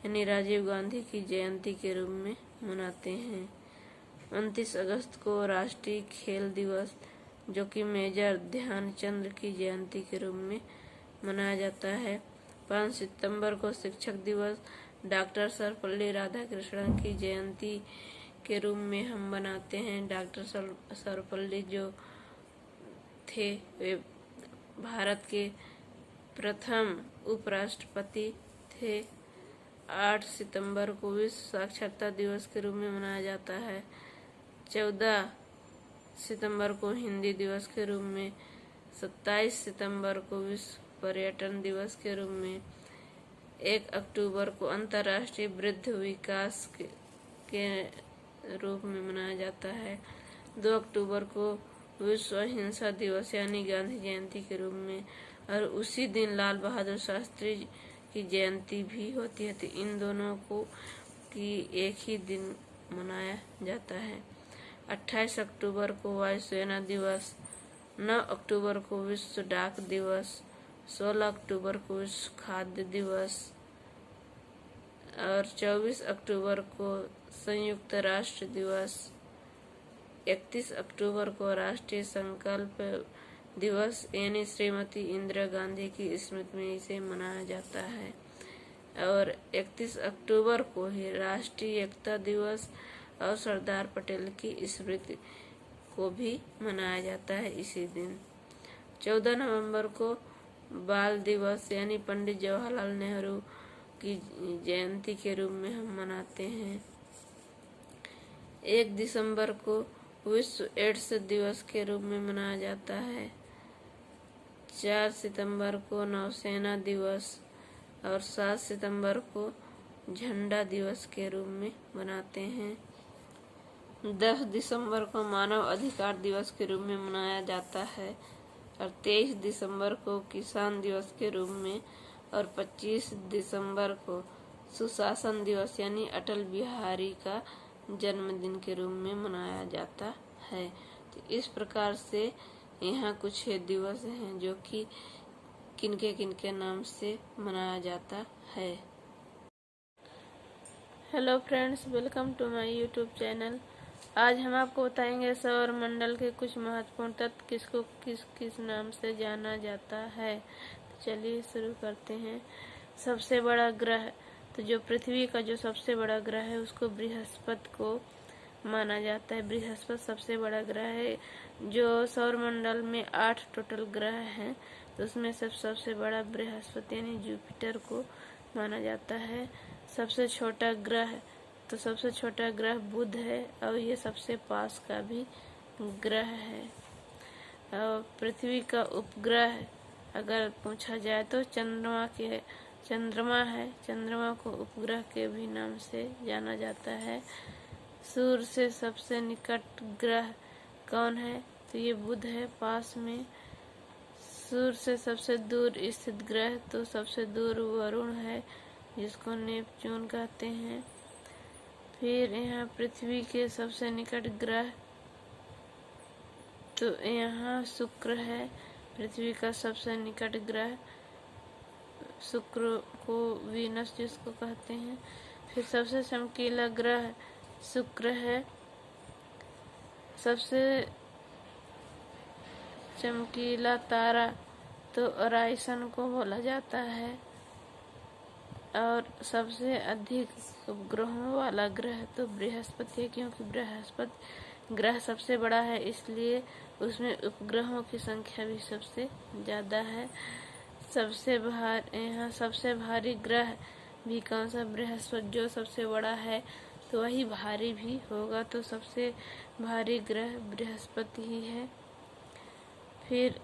Speaker 1: यानी राजीव गांधी की जयंती के रूप में मनाते हैं। 29 अगस्त को राष्ट्रीय खेल दिवस, जो कि मेजर ध्यानचंद की जयंती के रूप में मनाया जाता है। 5 सितंबर को शिक्षक दिवस, डॉक्टर सर्वपल्ली राधाकृष्णन की जयंती के रूप में हम मनाते हैं। डॉक्टर सर्वपल्ली जो थे वे भारत के प्रथम उपराष्ट्रपति थे। 8 सितंबर को विश्व साक्षरता दिवस के रूप में मनाया जाता है। 14 सितंबर को हिंदी दिवस के रूप में, 27 सितंबर को विश्व पर्यटन दिवस के रूप में, 1 अक्टूबर को अंतर्राष्ट्रीय वृद्ध विकास के रूप में मनाया जाता है। 2 अक्टूबर को विश्व अहिंसा दिवस यानी गांधी जयंती के रूप में, और उसी दिन लाल बहादुर शास्त्री की जयंती भी होती है। तो इन दोनों को की एक ही दिन मनाया जाता है। 28 अक्टूबर को वायुसेना दिवस, 9 अक्टूबर को विश्व डाक दिवस, 16 अक्टूबर को विश्व खाद्य दिवस, और 24 अक्टूबर को संयुक्त राष्ट्र दिवस, 31 अक्टूबर को राष्ट्रीय संकल्प दिवस यानी श्रीमती इंदिरा गांधी की स्मृति में इसे मनाया जाता है। और 31 अक्टूबर को ही राष्ट्रीय एकता दिवस और सरदार पटेल की स्मृति को भी मनाया जाता है इसी दिन। 14 नवंबर को बाल दिवस यानी पंडित जवाहरलाल नेहरू की जयंती के रूप में हम मनाते हैं। 1 दिसंबर को विश्व एड्स दिवस के रूप में मनाया जाता है। 4 सितंबर को नौसेना दिवस और 7 सितंबर को झंडा दिवस के रूप में मनाते हैं। 10 दिसंबर को मानव अधिकार दिवस के रूप में मनाया जाता है, और 23 दिसंबर को किसान दिवस के रूप में, और 25 दिसंबर को सुशासन दिवस यानी अटल बिहारी का जन्मदिन के रूप में मनाया जाता है। तो इस प्रकार से यहाँ कुछ दिवस हैं जो कि किनके नाम से मनाया जाता है। Hello friends, welcome to my YouTube channel. आज हम आपको बताएंगे सौर मंडल के कुछ महत्वपूर्ण तत्व किसको किस नाम से जाना जाता है। तो चलिए शुरू करते हैं। सबसे बड़ा ग्रह, तो जो पृथ्वी का जो सबसे बड़ा ग्रह है उसको बृहस्पति को माना जाता है। बृहस्पति सबसे बड़ा ग्रह है। जो सौर मंडल में 8 टोटल ग्रह हैं, तो उसमें सबसे बड़ा बृहस्पति यानी जुपिटर को माना जाता है। सबसे छोटा ग्रह, तो सबसे छोटा ग्रह बुध है, और ये सबसे पास का भी ग्रह है। और पृथ्वी का उपग्रह अगर पूछा जाए तो चंद्रमा है। चंद्रमा को उपग्रह के भी नाम से जाना जाता है। सूर्य से सबसे निकट ग्रह कौन है, तो ये बुध है पास में। सूर्य से सबसे दूर स्थित ग्रह, तो सबसे दूर वरुण है जिसको नेपच्यून कहते हैं। फिर यहाँ पृथ्वी के सबसे निकट ग्रह, तो यहाँ शुक्र है पृथ्वी का सबसे निकट ग्रह। शुक्र को वीनस जिसको कहते हैं। फिर सबसे चमकीला ग्रह शुक्र है। सबसे चमकीला तारा तो ओराइसन को बोला जाता है। और सबसे अधिक उपग्रहों वाला ग्रह तो बृहस्पति है, क्योंकि बृहस्पति ग्रह सबसे बड़ा है, इसलिए उसमें उपग्रहों की संख्या भी सबसे ज़्यादा है। यहाँ सबसे भारी ग्रह भी कौन सा, बृहस्पति। जो सबसे बड़ा है तो वही भारी भी होगा, तो सबसे भारी ग्रह बृहस्पति ही है। फिर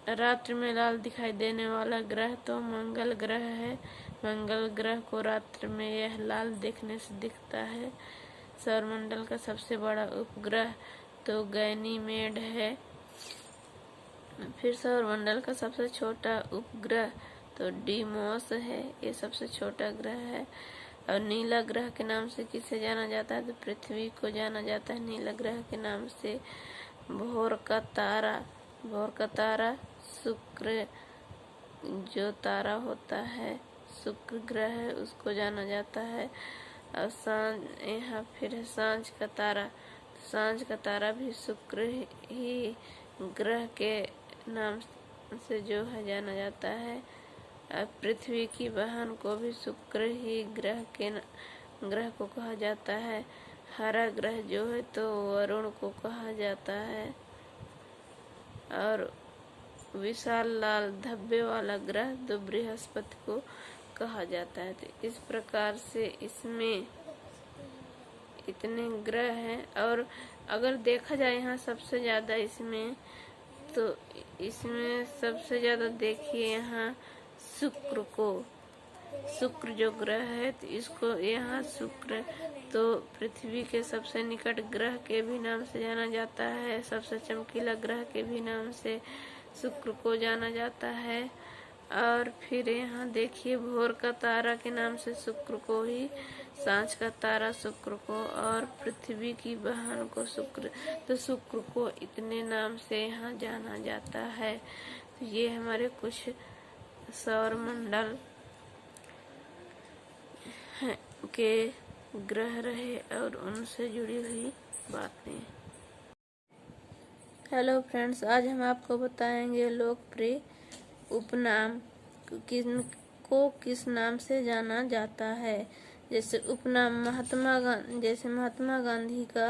Speaker 1: रात्रि में लाल दिखाई देने वाला ग्रह तो मंगल ग्रह है। मंगल ग्रह को रात्रि में यह लाल देखने से दिखता है। सौरमंडल का सबसे बड़ा उपग्रह तो गैनीमेड है। फिर सौरमंडल का सबसे छोटा उपग्रह तो डीमोस है, ये सबसे छोटा ग्रह है। और नीला ग्रह के नाम से किसे जाना जाता है, तो पृथ्वी को जाना जाता है नीला ग्रह के नाम से। भोर का तारा शुक्र जो तारा होता है शुक्र ग्रह है, उसको जाना जाता है। और सांझ का तारा सांझ का तारा भी शुक्र ही ग्रह के नाम से जो है जाना जाता है। और पृथ्वी की बहन को भी शुक्र ही ग्रह को कहा जाता है। हरा ग्रह जो है तो वरुण को कहा जाता है। और विशाल लाल धब्बे वाला ग्रह तो बृहस्पति को कहा जाता है। तो इस प्रकार से इसमें इतने ग्रह हैं। और अगर देखा जाए यहाँ सबसे ज़्यादा इसमें सबसे ज़्यादा देखिए यहाँ शुक्र जो ग्रह है तो इसको यहाँ शुक्र तो पृथ्वी के सबसे निकट ग्रह के भी नाम से जाना जाता है। सबसे चमकीला ग्रह के भी नाम से शुक्र को जाना जाता है। और फिर यहाँ देखिए भोर का तारा के नाम से शुक्र को ही, सांझ का तारा शुक्र को, और पृथ्वी की बहन को शुक्र, तो शुक्र को इतने नाम से यहाँ जाना जाता है। तो ये हमारे कुछ सौर मंडल के ग्रह रहे और उनसे जुड़ी हुई बातें। हेलो फ्रेंड्स, आज हम आपको बताएंगे लोकप्रिय उपनाम किस नाम से जाना जाता है। जैसे उपनाम महात्मा गांधी का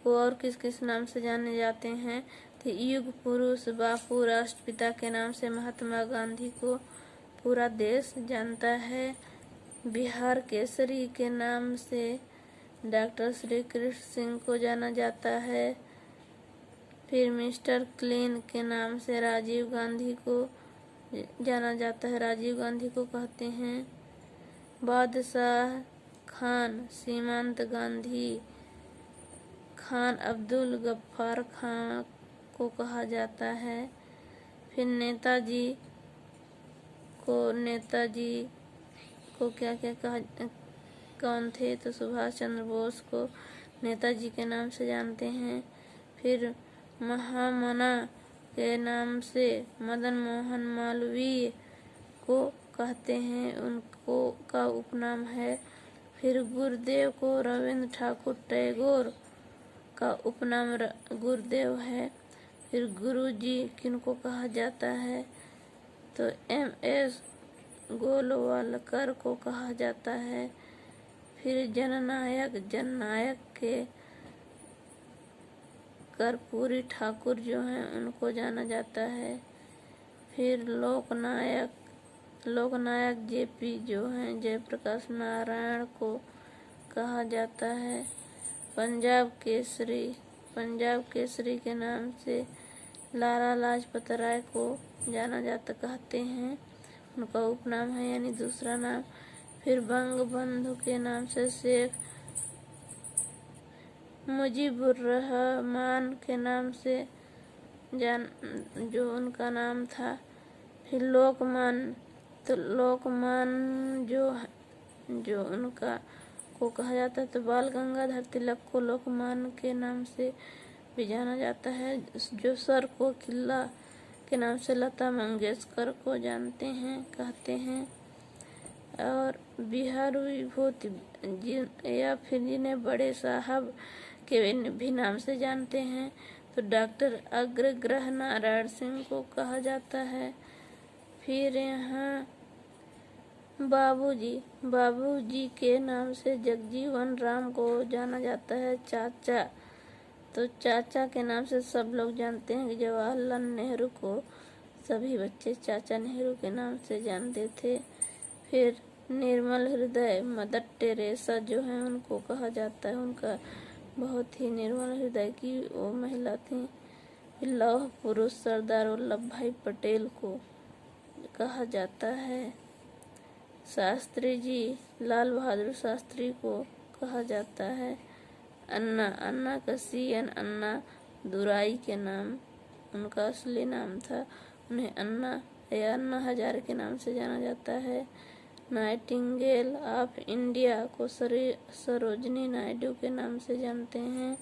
Speaker 1: वो और किस नाम से जाने जाते हैं। तो युग पुरुष बापू राष्ट्रपिता के नाम से महात्मा गांधी को पूरा देश जानता है। बिहार केसरी के नाम से डॉक्टर श्री कृष्ण सिंह को जाना जाता है। फिर मिस्टर क्लीन के नाम से राजीव गांधी को जाना जाता है, राजीव गांधी को कहते हैं। बादशाह खान सीमांत गांधी खान अब्दुल गफ्फार खान को कहा जाता है। फिर नेताजी को क्या कहा, कौन थे, तो सुभाष चंद्र बोस को नेताजी के नाम से जानते हैं। फिर महामना के नाम से मदन मोहन मालवीय को कहते हैं, उनको का उपनाम है। फिर गुरुदेव को रविंद्र ठाकुर टैगोर का उपनाम गुरुदेव है। फिर गुरुजी किनको कहा जाता है, तो MS गोलवालकर को कहा जाता है। फिर जननायक के कर्पूरी ठाकुर जो हैं उनको जाना जाता है। फिर लोकनायक JP जो हैं जयप्रकाश नारायण को कहा जाता है। पंजाब केसरी के नाम से लाला लाजपत राय को जाना जाता कहते हैं, उनका उपनाम है यानी दूसरा नाम। फिर बंगबंधु के नाम से शेख मुजीबुर्रहमान के नाम से जो उनका नाम था। फिर लोकमान जो उनका को कहा जाता है, तो बाल गंगाधर तिलक को लोकमान के नाम से भी जाना जाता है। जो सर को किला के नाम से लता मंगेशकर को जानते हैं, कहते हैं। और बिहार विभूति या फिर जिन्हें बड़े साहब के भी नाम से जानते हैं, तो डॉक्टर अग्रग्रह नारायण सिंह को कहा जाता है। फिर यहाँ बाबूजी के नाम से जगजीवन राम को जाना जाता है। चाचा, तो चाचा के नाम से सब लोग जानते हैं कि जवाहरलाल नेहरू को सभी बच्चे चाचा नेहरू के नाम से जानते थे। फिर निर्मल हृदय मदर टेरेसा जो है उनको कहा जाता है, उनका बहुत ही निर्मल हृदय की वो महिला थी। लौह पुरुष सरदार वल्लभ भाई पटेल को कहा जाता है। शास्त्री जी लाल बहादुर शास्त्री को कहा जाता है। अन्ना का CN अन्ना दुराई के नाम उनका असली नाम था, उन्हें अन्ना हजारे के नाम से जाना जाता है। नाइटिंगेल ऑफ इंडिया को सरोजनी नायडू के नाम से जानते हैं।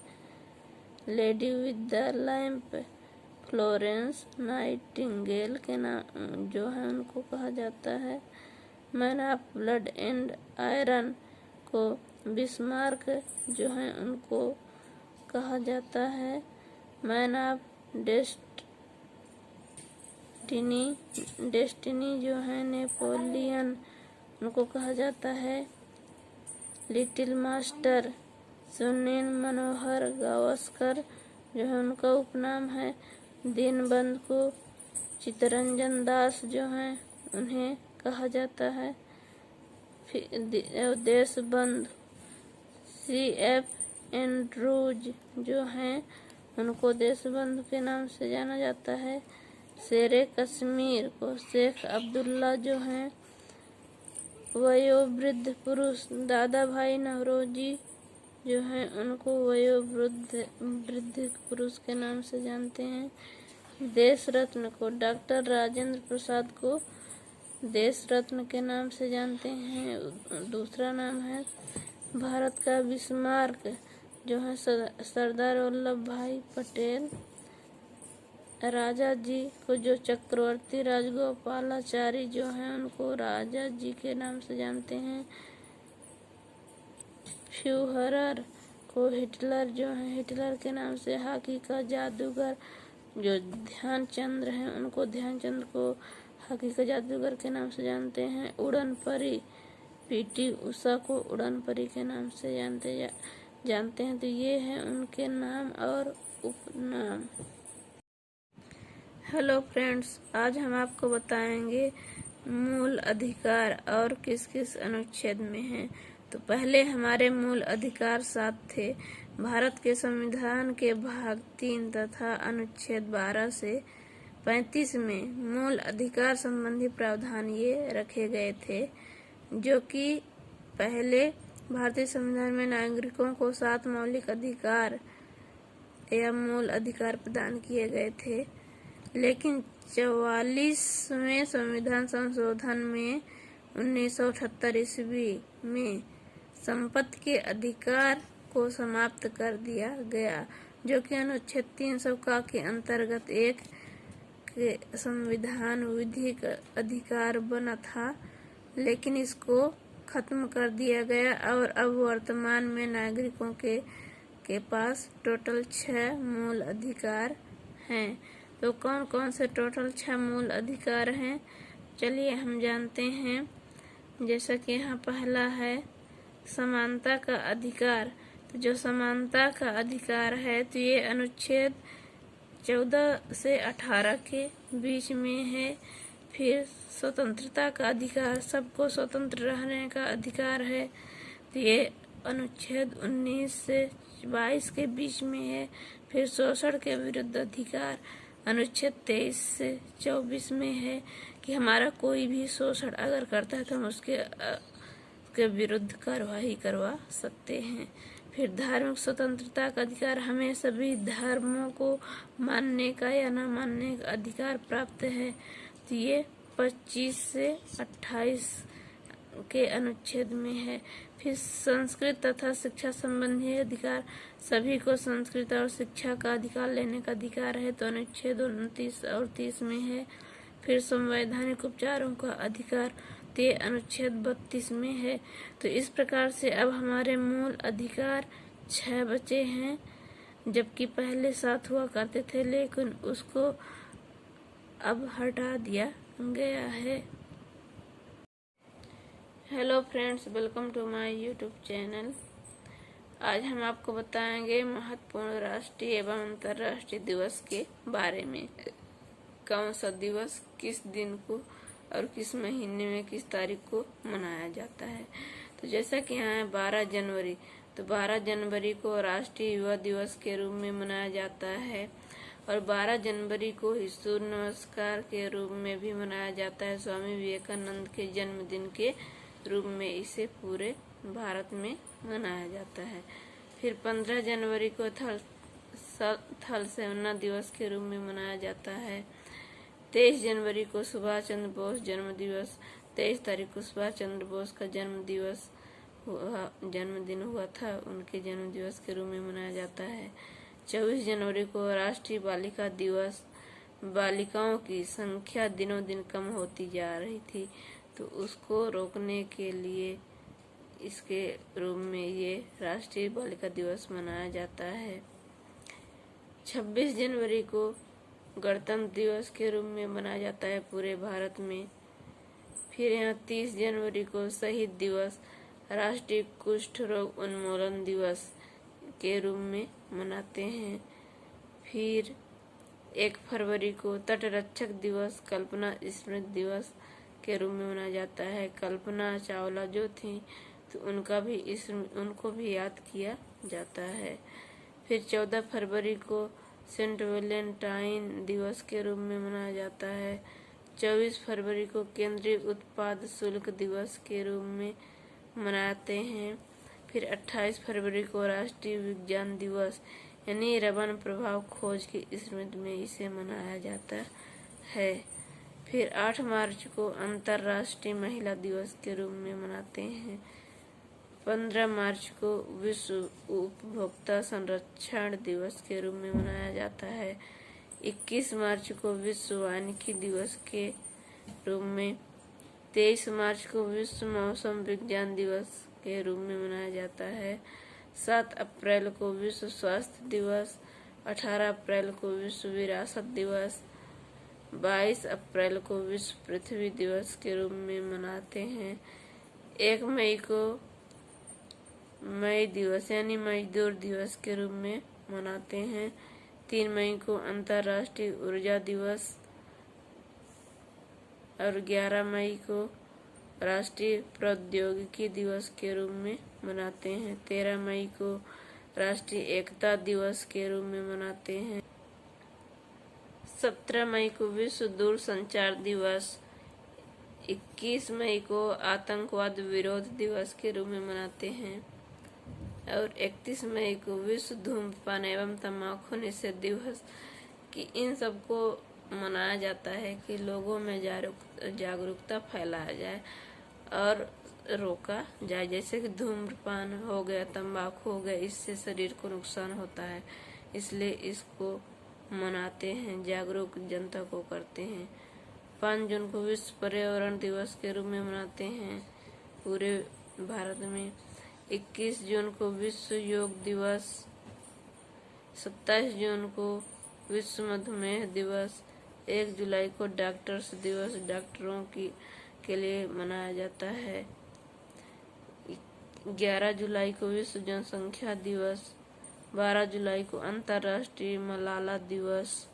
Speaker 1: Lady with the lamp Florence Nightingale के नाम जो है उनको कहा जाता है। Man of blood and iron को बिस्मार्क जो है उनको कहा जाता है मैन ऑफ डेस्टिनी जो है नेपोलियन, उनको कहा जाता है लिटिल मास्टर। सुनील मनोहर गावस्कर जो है उनका उपनाम है दीनबंधु को। चित्तरंजन दास जो हैं उन्हें कहा जाता है देशबंधु। CF एंड्रूज जो हैं उनको देशबंधु के नाम से जाना जाता है। शेरे कश्मीर को शेख अब्दुल्ला जो हैं वयोवृद्ध पुरुष। दादा भाई नौरोजी जो हैं उनको वयोवृद्ध पुरुष के नाम से जानते हैं। देश रत्न को डॉक्टर राजेंद्र प्रसाद को देश रत्न के नाम से जानते हैं। दूसरा नाम है भारत का बिस्मार्क जो है सरदार वल्लभ भाई पटेल। राजा जी को जो चक्रवर्ती राजगोपालाचारी जो हैं उनको राजा जी के नाम से जानते हैं। फ्यूहरर को हिटलर जो है हिटलर के नाम से। हॉकी का जादूगर जो ध्यानचंद्र हैं उनको ध्यानचंद्र को हॉकी का जादूगर के नाम से जानते हैं। उड़न परी PT उषा को उड़न परी के नाम से जानते हैं। तो ये हैं उनके नाम और उपनाम। हेलो फ्रेंड्स, आज हम आपको बताएंगे मूल अधिकार और किस किस अनुच्छेद में हैं। तो पहले हमारे मूल अधिकार 7 थे। भारत के संविधान के भाग 3 तथा अनुच्छेद 12 से 35 में मूल अधिकार संबंधी प्रावधान ये रखे गए थे, जो कि पहले भारतीय संविधान में नागरिकों को 7 मौलिक अधिकार या मूल अधिकार प्रदान किए गए थे। लेकिन 44वें संविधान संशोधन में 1978 ईस्वी में संपत्ति के अधिकार को समाप्त कर दिया गया, जो कि अनुच्छेद 300 के अंतर्गत एक संविधान विधिक अधिकार बना था, लेकिन इसको खत्म कर दिया गया और अब वर्तमान में नागरिकों के पास टोटल 6 मूल अधिकार हैं। तो कौन कौन से टोटल 6 मूल अधिकार हैं, चलिए हम जानते हैं। जैसा कि यहाँ पहला है समानता का अधिकार। तो जो समानता का अधिकार है तो ये अनुच्छेद 14 से 18 के बीच में है। फिर स्वतंत्रता का अधिकार, सबको स्वतंत्र रहने का अधिकार है, तो ये अनुच्छेद 19 से 22 के बीच में है। फिर शोषण के विरुद्ध अधिकार अनुच्छेद 23 से 24 में है कि हमारा कोई भी शोषण अगर करता है तो हम उसके विरुद्ध कार्रवाई करवा सकते हैं। फिर धार्मिक स्वतंत्रता का अधिकार, हमें सभी धर्मों को मानने का या न मानने का अधिकार प्राप्त है, तो ये 25 से 28 के अनुच्छेद में है। फिर संस्कृत तथा शिक्षा संबंधी अधिकार, सभी को संस्कृत और शिक्षा का अधिकार लेने का अधिकार है, तो अनुच्छेद 29 और 30 में है। फिर संवैधानिक उपचारों का अधिकार, तो ये अनुच्छेद 32 में है। तो इस प्रकार से अब हमारे मूल अधिकार 6 बचे हैं, जबकि पहले 7 हुआ करते थे, लेकिन उसको अब हटा दिया गया है। Hello friends, welcome to my YouTube channel. आज हम आपको बताएंगे महत्वपूर्ण राष्ट्रीय एवं अंतर्राष्ट्रीय दिवस के बारे में। कौन सा दिवस किस दिन को और किस महीने में किस तारीख को मनाया जाता है। तो जैसा कि यहाँ है 12 जनवरी, तो 12 जनवरी को राष्ट्रीय युवा दिवस के रूप में मनाया जाता है और 12 जनवरी को सूर्य नमस्कार के रूप में भी मनाया जाता है। स्वामी विवेकानंद के जन्मदिन के रूप में इसे पूरे भारत में मनाया जाता है। फिर 15 जनवरी को थल सेना दिवस के रूप में मनाया जाता है। 23 जनवरी को सुभाष चंद्र बोस जन्म दिवस, 23 तारीख को सुभाष चंद्र बोस का जन्मदिन हुआ था, उनके जन्म दिवस के रूप में मनाया जाता है। 24 जनवरी को राष्ट्रीय बालिका दिवस, बालिकाओं की संख्या दिनों दिन कम होती जा रही थी, तो उसको रोकने के लिए इसके रूप में ये राष्ट्रीय बालिका दिवस मनाया जाता है। 26 जनवरी को गणतंत्र दिवस के रूप में मनाया जाता है पूरे भारत में। फिर यहाँ 30 जनवरी को शहीद दिवस, राष्ट्रीय कुष्ठ रोग उन्मूलन दिवस के रूप में मनाते हैं। फिर 1 फरवरी को तटरक्षक दिवस, कल्पना स्मृति दिवस के रूप में मनाया जाता है। कल्पना चावला जो थी तो उनको भी याद किया जाता है। फिर 14 फरवरी को सेंट वैलेंटाइन दिवस के रूप में मनाया जाता है। 24 फरवरी को केंद्रीय उत्पाद शुल्क दिवस के रूप में मनाते हैं। फिर 28 फरवरी को राष्ट्रीय विज्ञान दिवस यानी रमन प्रभाव खोज की स्मृति में इसे मनाया जाता है। फिर 8 मार्च को अंतर्राष्ट्रीय महिला दिवस के रूप में मनाते हैं। 15 मार्च को विश्व उपभोक्ता संरक्षण दिवस के रूप में मनाया जाता है। 21 मार्च को विश्व वानिकी दिवस के रूप में, 23 मार्च को विश्व मौसम विज्ञान दिवस के रूप में मनाया जाता है। 7 अप्रैल को विश्व स्वास्थ्य दिवस, 18 अप्रैल को विश्व विरासत दिवस, 22 अप्रैल को विश्व पृथ्वी दिवस के रूप में मनाते हैं। 1 मई को मई दिवस यानी मजदूर दिवस के रूप में मनाते हैं। 3 मई को अंतर्राष्ट्रीय ऊर्जा दिवस और 11 मई को राष्ट्रीय प्रौद्योगिकी दिवस के रूप में मनाते हैं। 13 मई को राष्ट्रीय एकता दिवस के रूप में मनाते हैं। 17 मई को विश्व दूरसंचार दिवस, 21 मई को आतंकवाद विरोध दिवस के रूप में मनाते हैं और 31 मई को विश्व धूम्रपान एवं तंबाकू निषेध दिवस कि इन सबको मनाया जाता है कि लोगों में जागरूकता फैलाया जाए और रोका जाए। जैसे कि धूम्रपान हो गया, तंबाकू हो गया, इससे शरीर को नुकसान होता है, इसलिए इसको मनाते हैं, जागरूक जनता को करते हैं। 5 जून को विश्व पर्यावरण दिवस के रूप में मनाते हैं पूरे भारत में। 21 जून को विश्व योग दिवस, 27 जून को विश्व मधुमेह दिवस, 1 जुलाई को डॉक्टर्स दिवस डॉक्टरों के लिए मनाया जाता है। 11 जुलाई को विश्व जनसंख्या दिवस, 12 जुलाई को अंतर्राष्ट्रीय मलाला दिवस,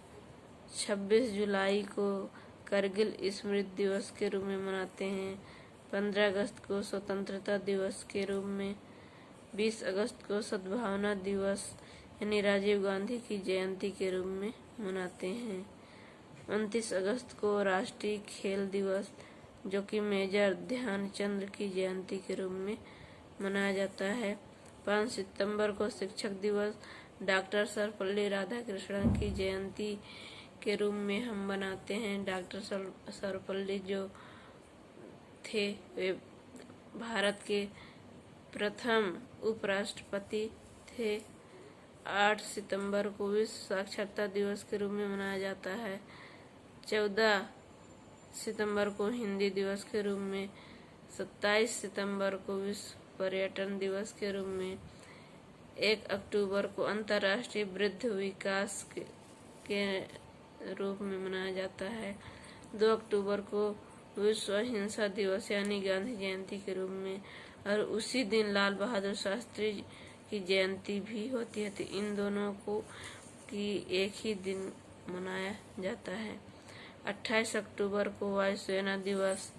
Speaker 1: 26 जुलाई को करगिल स्मृति दिवस के रूप में मनाते हैं। 15 अगस्त को स्वतंत्रता दिवस के रूप में, 20 अगस्त को सद्भावना दिवस यानी राजीव गांधी की जयंती के रूप में मनाते हैं। 29 अगस्त को राष्ट्रीय खेल दिवस जो कि मेजर ध्यानचंद की जयंती के रूप में मनाया जाता है। 5 सितंबर को शिक्षक दिवस डॉक्टर सर्वपल्ली राधाकृष्णन की जयंती के रूप में हम मनाते हैं। डॉक्टर सर्वपल्ली जो थे वे भारत के प्रथम उपराष्ट्रपति थे। 8 सितंबर को विश्व साक्षरता दिवस के रूप में मनाया जाता है। 14 सितंबर को हिंदी दिवस के रूप में, 27 सितंबर को विश्व पर्यटन दिवस के रूप में, 1 अक्टूबर को अंतर्राष्ट्रीय वृद्ध विकास के रूप में मनाया जाता है। 2 अक्टूबर को विश्व अहिंसा दिवस यानी गांधी जयंती के रूप में, और उसी दिन लाल बहादुर शास्त्री की जयंती भी होती है। तो इन दोनों को की एक ही दिन मनाया जाता है। 28 अक्टूबर को वायुसेना दिवस,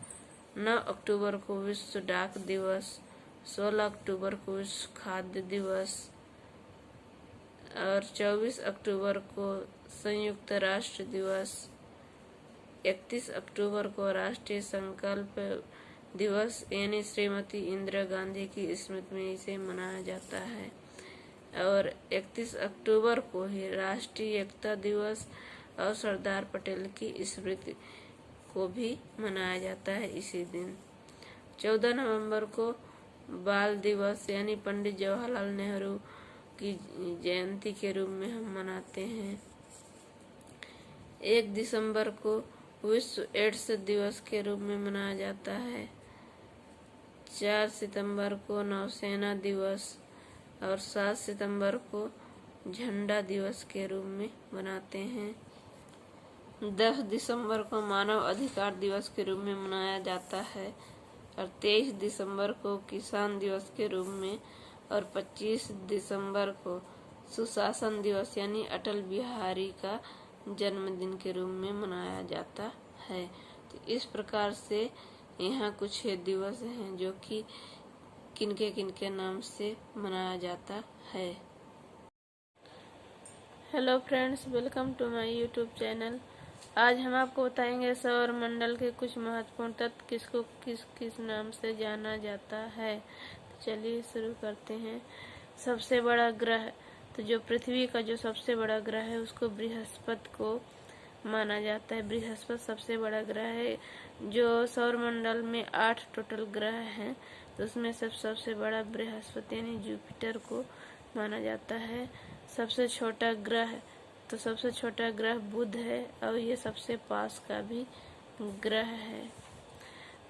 Speaker 1: 9 अक्टूबर को विश्व डाक दिवस, 16 अक्टूबर को विश्व खाद्य दिवस और 24 अक्टूबर को संयुक्त राष्ट्र दिवस, 31 अक्टूबर को राष्ट्रीय संकल्प दिवस यानी श्रीमती इंदिरा गांधी की स्मृति में इसे मनाया जाता है। और 31 अक्टूबर को ही राष्ट्रीय एकता दिवस और सरदार पटेल की स्मृति को भी मनाया जाता है इसी दिन। 14 नवंबर को बाल दिवस यानी पंडित जवाहरलाल नेहरू की जयंती के रूप में हम मनाते हैं। 1 दिसंबर को विश्व एड्स दिवस के रूप में मनाया जाता है। 4 सितंबर को नौसेना दिवस और 7 सितंबर को झंडा दिवस के रूप में मनाते हैं। 10 दिसंबर को मानव अधिकार दिवस के रूप में मनाया जाता है और 23 दिसंबर को किसान दिवस के रूप में और 25 दिसंबर को सुशासन दिवस यानी अटल बिहारी का जन्मदिन के रूप में मनाया जाता है। तो इस प्रकार से यहाँ कुछ दिवस हैं जो कि किनके नाम से मनाया जाता है। Hello friends, welcome to my YouTube channel. आज हम आपको बताएंगे सौर मंडल के कुछ महत्वपूर्ण तत्व किसको किस नाम से जाना जाता है। तो चलिए शुरू करते हैं। सबसे बड़ा ग्रह, तो जो पृथ्वी का जो सबसे बड़ा ग्रह है उसको बृहस्पति को माना जाता है। बृहस्पति सबसे बड़ा ग्रह है। जो सौर मंडल में 8 टोटल ग्रह हैं तो उसमें सबसे बड़ा बृहस्पति यानी जुपिटर को माना जाता है। सबसे छोटा ग्रह, तो सबसे छोटा ग्रह बुध है और ये सबसे पास का भी ग्रह है।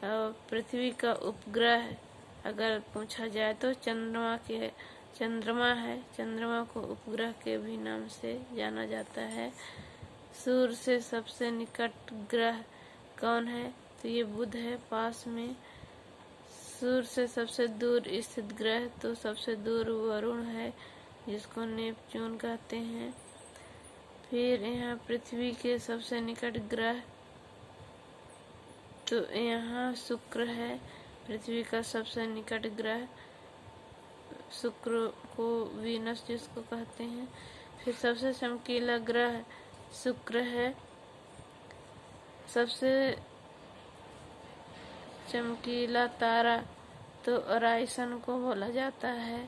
Speaker 1: और पृथ्वी का उपग्रह अगर पूछा जाए तो चंद्रमा है। चंद्रमा को उपग्रह के भी नाम से जाना जाता है। सूर्य से सबसे निकट ग्रह कौन है, तो ये बुध है पास में। सूर्य से सबसे दूर स्थित ग्रह, तो सबसे दूर वरुण है जिसको नेपच्यून कहते हैं। फिर यहाँ पृथ्वी के सबसे निकट ग्रह, तो यहाँ शुक्र है। पृथ्वी का सबसे निकट ग्रह शुक्र को वीनस जिसको कहते हैं। फिर सबसे चमकीला ग्रह शुक्र है। सबसे चमकीला तारा तो ओराइसन को बोला जाता है।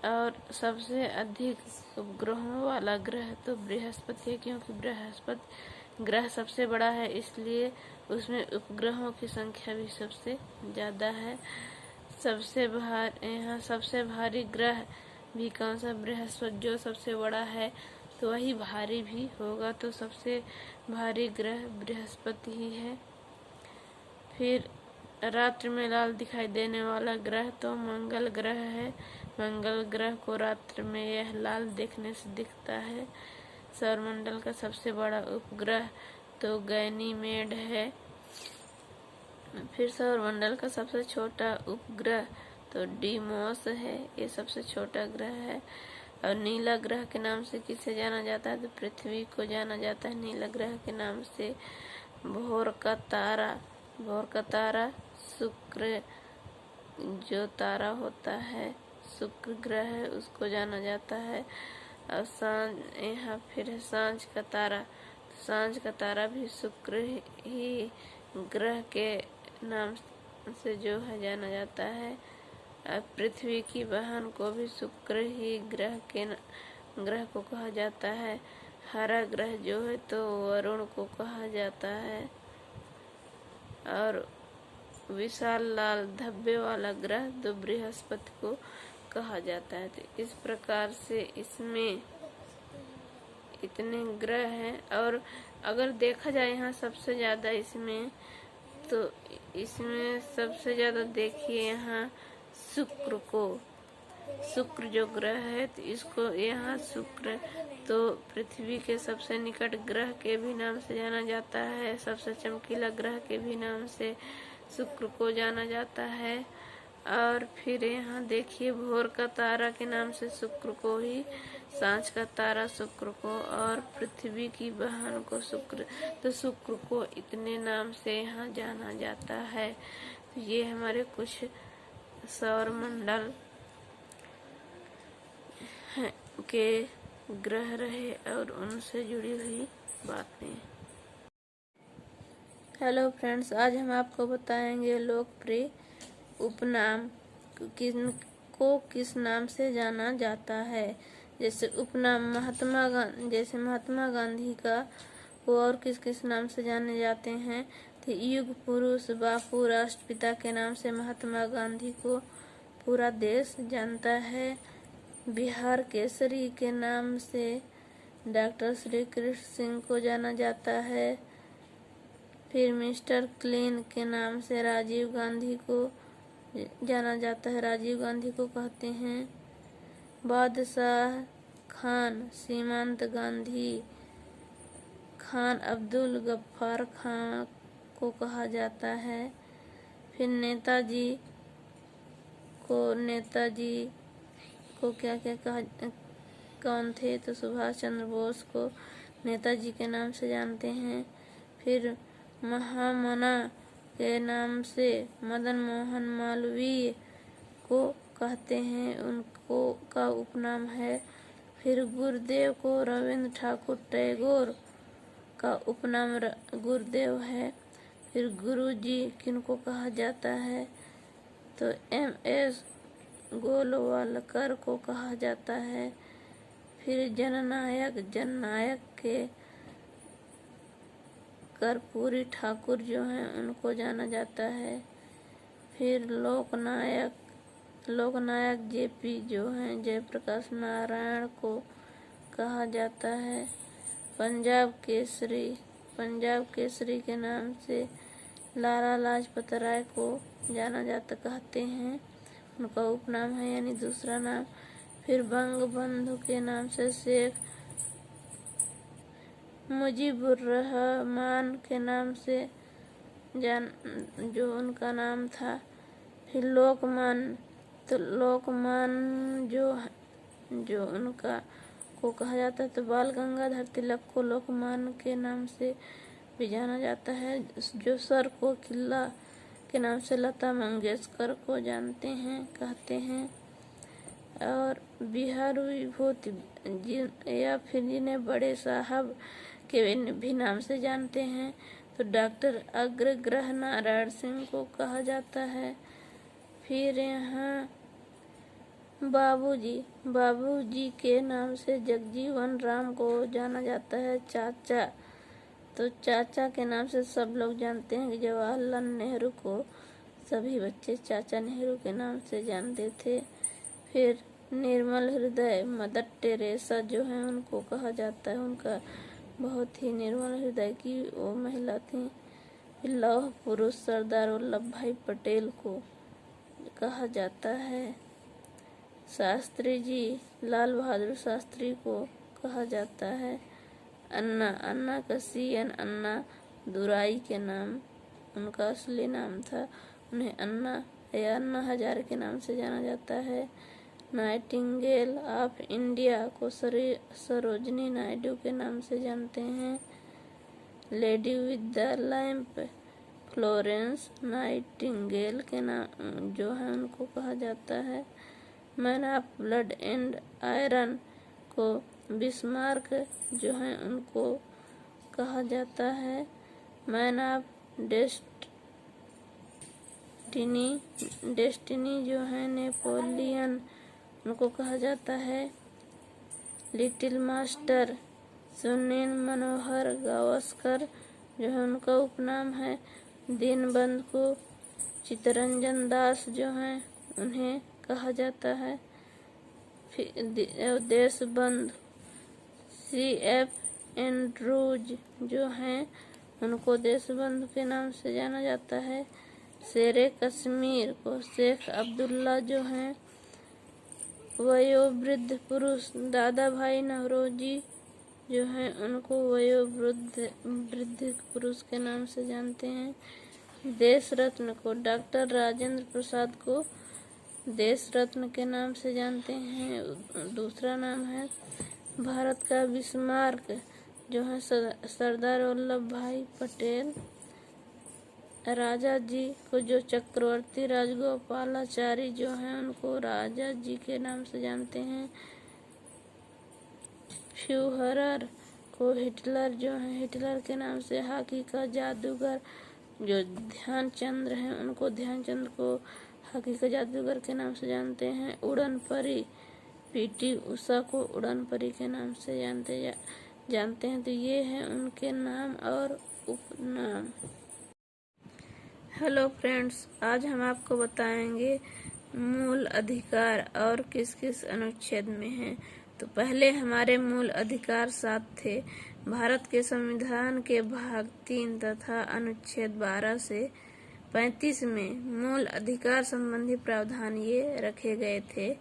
Speaker 1: और सबसे अधिक उपग्रहों वाला ग्रह तो बृहस्पति है, क्योंकि बृहस्पति ग्रह सबसे बड़ा है इसलिए उसमें उपग्रहों की संख्या भी सबसे ज़्यादा है। यहाँ सबसे भारी ग्रह भी कौन सा, बृहस्पति। जो सबसे बड़ा है तो वही भारी भी होगा, तो सबसे भारी ग्रह बृहस्पति ही है। फिर रात्रि में लाल दिखाई देने वाला ग्रह तो मंगल ग्रह है। मंगल ग्रह को रात्रि में यह लाल देखने से दिखता है। सौरमंडल का सबसे बड़ा उपग्रह तो गैनीमेड है। फिर सौरमंडल का सबसे छोटा उपग्रह तो डीमोस है, ये सबसे छोटा ग्रह है। और नीला ग्रह के नाम से किसे जाना जाता है, तो पृथ्वी को जाना जाता है नीला ग्रह के नाम से। भोर का तारा शुक्र जो तारा होता है, शुक्र ग्रह है, उसको जाना जाता है। और यहाँ फिर सांझ का तारा भी शुक्र ही ग्रह के नाम से जो है जाना जाता है। पृथ्वी की बहन को भी शुक्र ही ग्रह को कहा जाता है। हरा ग्रह जो है तो वरुण को कहा जाता है। और विशाल लाल धब्बे वाला ग्रह तो बृहस्पति को कहा जाता है। तो इस प्रकार से इसमें इतने ग्रह हैं। और अगर देखा जाए यहाँ सबसे ज़्यादा इसमें सबसे ज़्यादा देखिए यहाँ शुक्र जो ग्रह है तो इसको यहाँ शुक्र तो पृथ्वी के सबसे निकट ग्रह के भी नाम से जाना जाता है। सबसे चमकीला ग्रह के भी नाम से शुक्र को जाना जाता है। और फिर यहाँ देखिए भोर का तारा के नाम से शुक्र को ही, सांझ का तारा शुक्र को और पृथ्वी की बहन को शुक्र, तो शुक्र को इतने नाम से यहाँ जाना जाता है। तो ये हमारे कुछ सौरमंडल के ग्रह रहे और उनसे जुड़ी हुई बातें। हेलो फ्रेंड्स, आज हम आपको बताएंगे लोकप्रिय उपनाम किस नाम से जाना जाता है। जैसे उपनाम महात्मा गांधी का वो और किस नाम से जाने जाते हैं, तो युग पुरुष बापू राष्ट्रपिता के नाम से महात्मा गांधी को पूरा देश जानता है। बिहार केसरी के नाम से डॉक्टर श्री कृष्ण सिंह को जाना जाता है। फिर मिस्टर क्लीन के नाम से राजीव गांधी को जाना जाता है, राजीव गांधी को कहते हैं। बादशाह खान, सीमांत गांधी, खान अब्दुल गफ्फार खान को कहा जाता है। फिर नेताजी को क्या क्या कौन थे, तो सुभाष चंद्र बोस को नेताजी के नाम से जानते हैं। फिर महामना के नाम से मदन मोहन मालवीय को कहते हैं, उनको का उपनाम है। फिर गुरुदेव को रविंद्र ठाकुर टैगोर का उपनाम गुरुदेव है। फिर गुरुजी किनको कहा जाता है, तो MS गोलवालकर को कहा जाता है। फिर जननायक के कर्पूरी ठाकुर जो हैं उनको जाना जाता है। फिर लोकनायक JP जो हैं जयप्रकाश नारायण को कहा जाता है। पंजाब केसरी के नाम से लाला लाजपत राय को जाना जाता कहते हैं, उनका उपनाम है यानी दूसरा नाम। फिर बंगबंधु के नाम से शेख मुजीबुर्रहमान के नाम से जो उनका नाम था। फिर लोकमान्य जो उनका को कहा जाता है, तो बाल गंगाधर तिलक को लोकमान्य के नाम से भी जाना जाता है। जो सर को किला के नाम से लता मंगेशकर को कहते हैं। और बिहार विभूति या फिर जिन्हें बड़े साहब के भी नाम से जानते हैं, तो डॉक्टर अग्रग्रह नारायण सिंह को कहा जाता है। फिर यहाँ बाबूजी के नाम से जगजीवन राम को जाना जाता है। चाचा, तो चाचा के नाम से सब लोग जानते हैं कि जवाहरलाल नेहरू को सभी बच्चे चाचा नेहरू के नाम से जानते थे। फिर निर्मल हृदय मदर टेरेसा जो है उनको कहा जाता है, उनका बहुत ही निर्मल हृदय की वो महिला थी। फिर लौह पुरुष सरदार वल्लभ भाई पटेल को कहा जाता है। शास्त्री जी लाल बहादुर शास्त्री को कहा जाता है। अन्ना का CN अन्ना दुराई के नाम उनका असली नाम था, उन्हें अन्ना हजारे के नाम से जाना जाता है। नाइटिंगेल ऑफ इंडिया को सरोजनी नायडू के नाम से जानते हैं। Lady with the lamp Florence Nightingale के नाम जो है उनको कहा जाता है। Man of blood and iron को बिस्मार्क जो है उनको कहा जाता है। मैन ऑफ डेस्टिनी जो है नेपोलियन उनको कहा जाता है। लिटिल मास्टर सुनील मनोहर गावस्कर जो है उनका उपनाम है। दीनबंधु को चित्तरंजन दास जो हैं उन्हें कहा जाता है। देशबंधु CF एंड्रूज जो हैं उनको देशबंधु के नाम से जाना जाता है। शेरे कश्मीर को शेख अब्दुल्ला जो हैं। वयोवृद्ध पुरुष दादा भाई नौरोजी जो हैं उनको वयोवृद्ध पुरुष के नाम से जानते हैं। देश रत्न को डॉक्टर राजेंद्र प्रसाद को देश रत्न के नाम से जानते हैं, दूसरा नाम है। भारत का बिस्मार्क जो है सरदार वल्लभ भाई पटेल। राजा जी को जो चक्रवर्ती राजगोपालाचारी जो हैं उनको राजा जी के नाम से जानते हैं। फ्यूहरर को हिटलर जो है हिटलर के नाम से। हॉकी का जादूगर जो ध्यानचंद हैं उनको ध्यानचंद को हॉकी का जादूगर के नाम से जानते हैं। उड़न परी PT उषा को उड़न परी के नाम से जानते हैं। तो ये हैं उनके नाम और उपनाम। हेलो फ्रेंड्स, आज हम आपको बताएंगे मूल अधिकार और किस किस अनुच्छेद में हैं। तो पहले हमारे मूल अधिकार 7 थे। भारत के संविधान के भाग 3 तथा अनुच्छेद 12 से 35 में मूल अधिकार संबंधी प्रावधान ये रखे गए थे,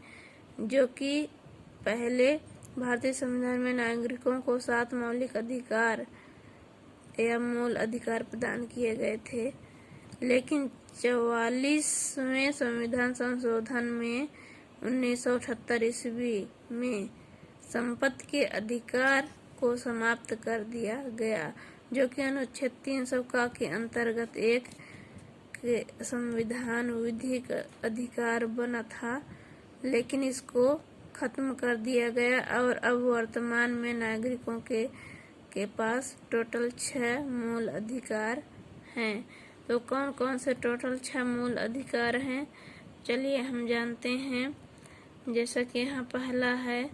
Speaker 1: जो कि पहले भारतीय संविधान में नागरिकों को 7 मौलिक अधिकार या मूल अधिकार प्रदान किए गए थे, लेकिन 44वें संविधान संशोधन में 1978 ईस्वी में संपत्ति के अधिकार को समाप्त कर दिया गया, जो कि अनुच्छेद 300 का के अंतर्गत एक संविधान विधिक अधिकार बना था, लेकिन इसको खत्म कर दिया गया और अब वर्तमान में नागरिकों के पास टोटल 6 मूल अधिकार हैं। तो कौन कौन से टोटल 6 मूल अधिकार हैं, चलिए हम जानते हैं। जैसा कि यहाँ पहला है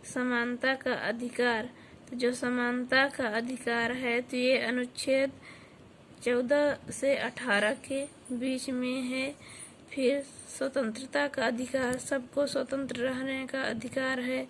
Speaker 1: समानता का अधिकार। तो जो समानता का अधिकार है तो ये अनुच्छेद 14 से 18 के बीच में है। फिर स्वतंत्रता का अधिकार, सबको स्वतंत्र रहने का अधिकार है,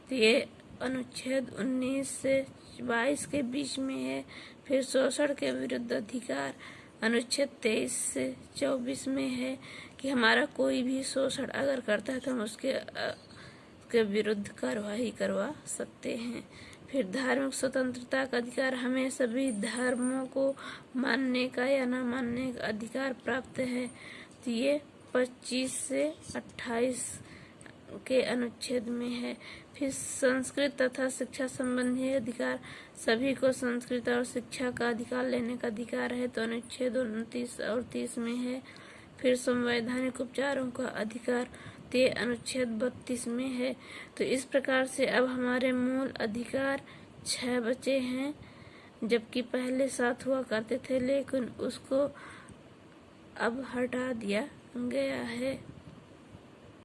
Speaker 1: तो ये अनुच्छेद 19 से 22 के बीच में है। फिर शोषण के विरुद्ध अधिकार अनुच्छेद 23 से 24 में है कि हमारा कोई भी शोषण अगर करता है तो हम उसके विरुद्ध कार्रवाई करवा सकते हैं। फिर धार्मिक स्वतंत्रता का अधिकार, हमें सभी धर्मों को मानने का या न मानने का अधिकार प्राप्त है, तो ये 25 से 28 के अनुच्छेद में है। फिर संस्कृत तथा शिक्षा संबंधी अधिकार, सभी को संस्कृत और शिक्षा का अधिकार लेने का अधिकार है, तो अनुच्छेद 29 और 30 में है। फिर संवैधानिक उपचारों का अधिकार, तो ये अनुच्छेद 32 में है। तो इस प्रकार से अब हमारे मूल अधिकार 6 बचे हैं, जबकि पहले 7 हुआ करते थे, लेकिन उसको अब हटा दिया गया है।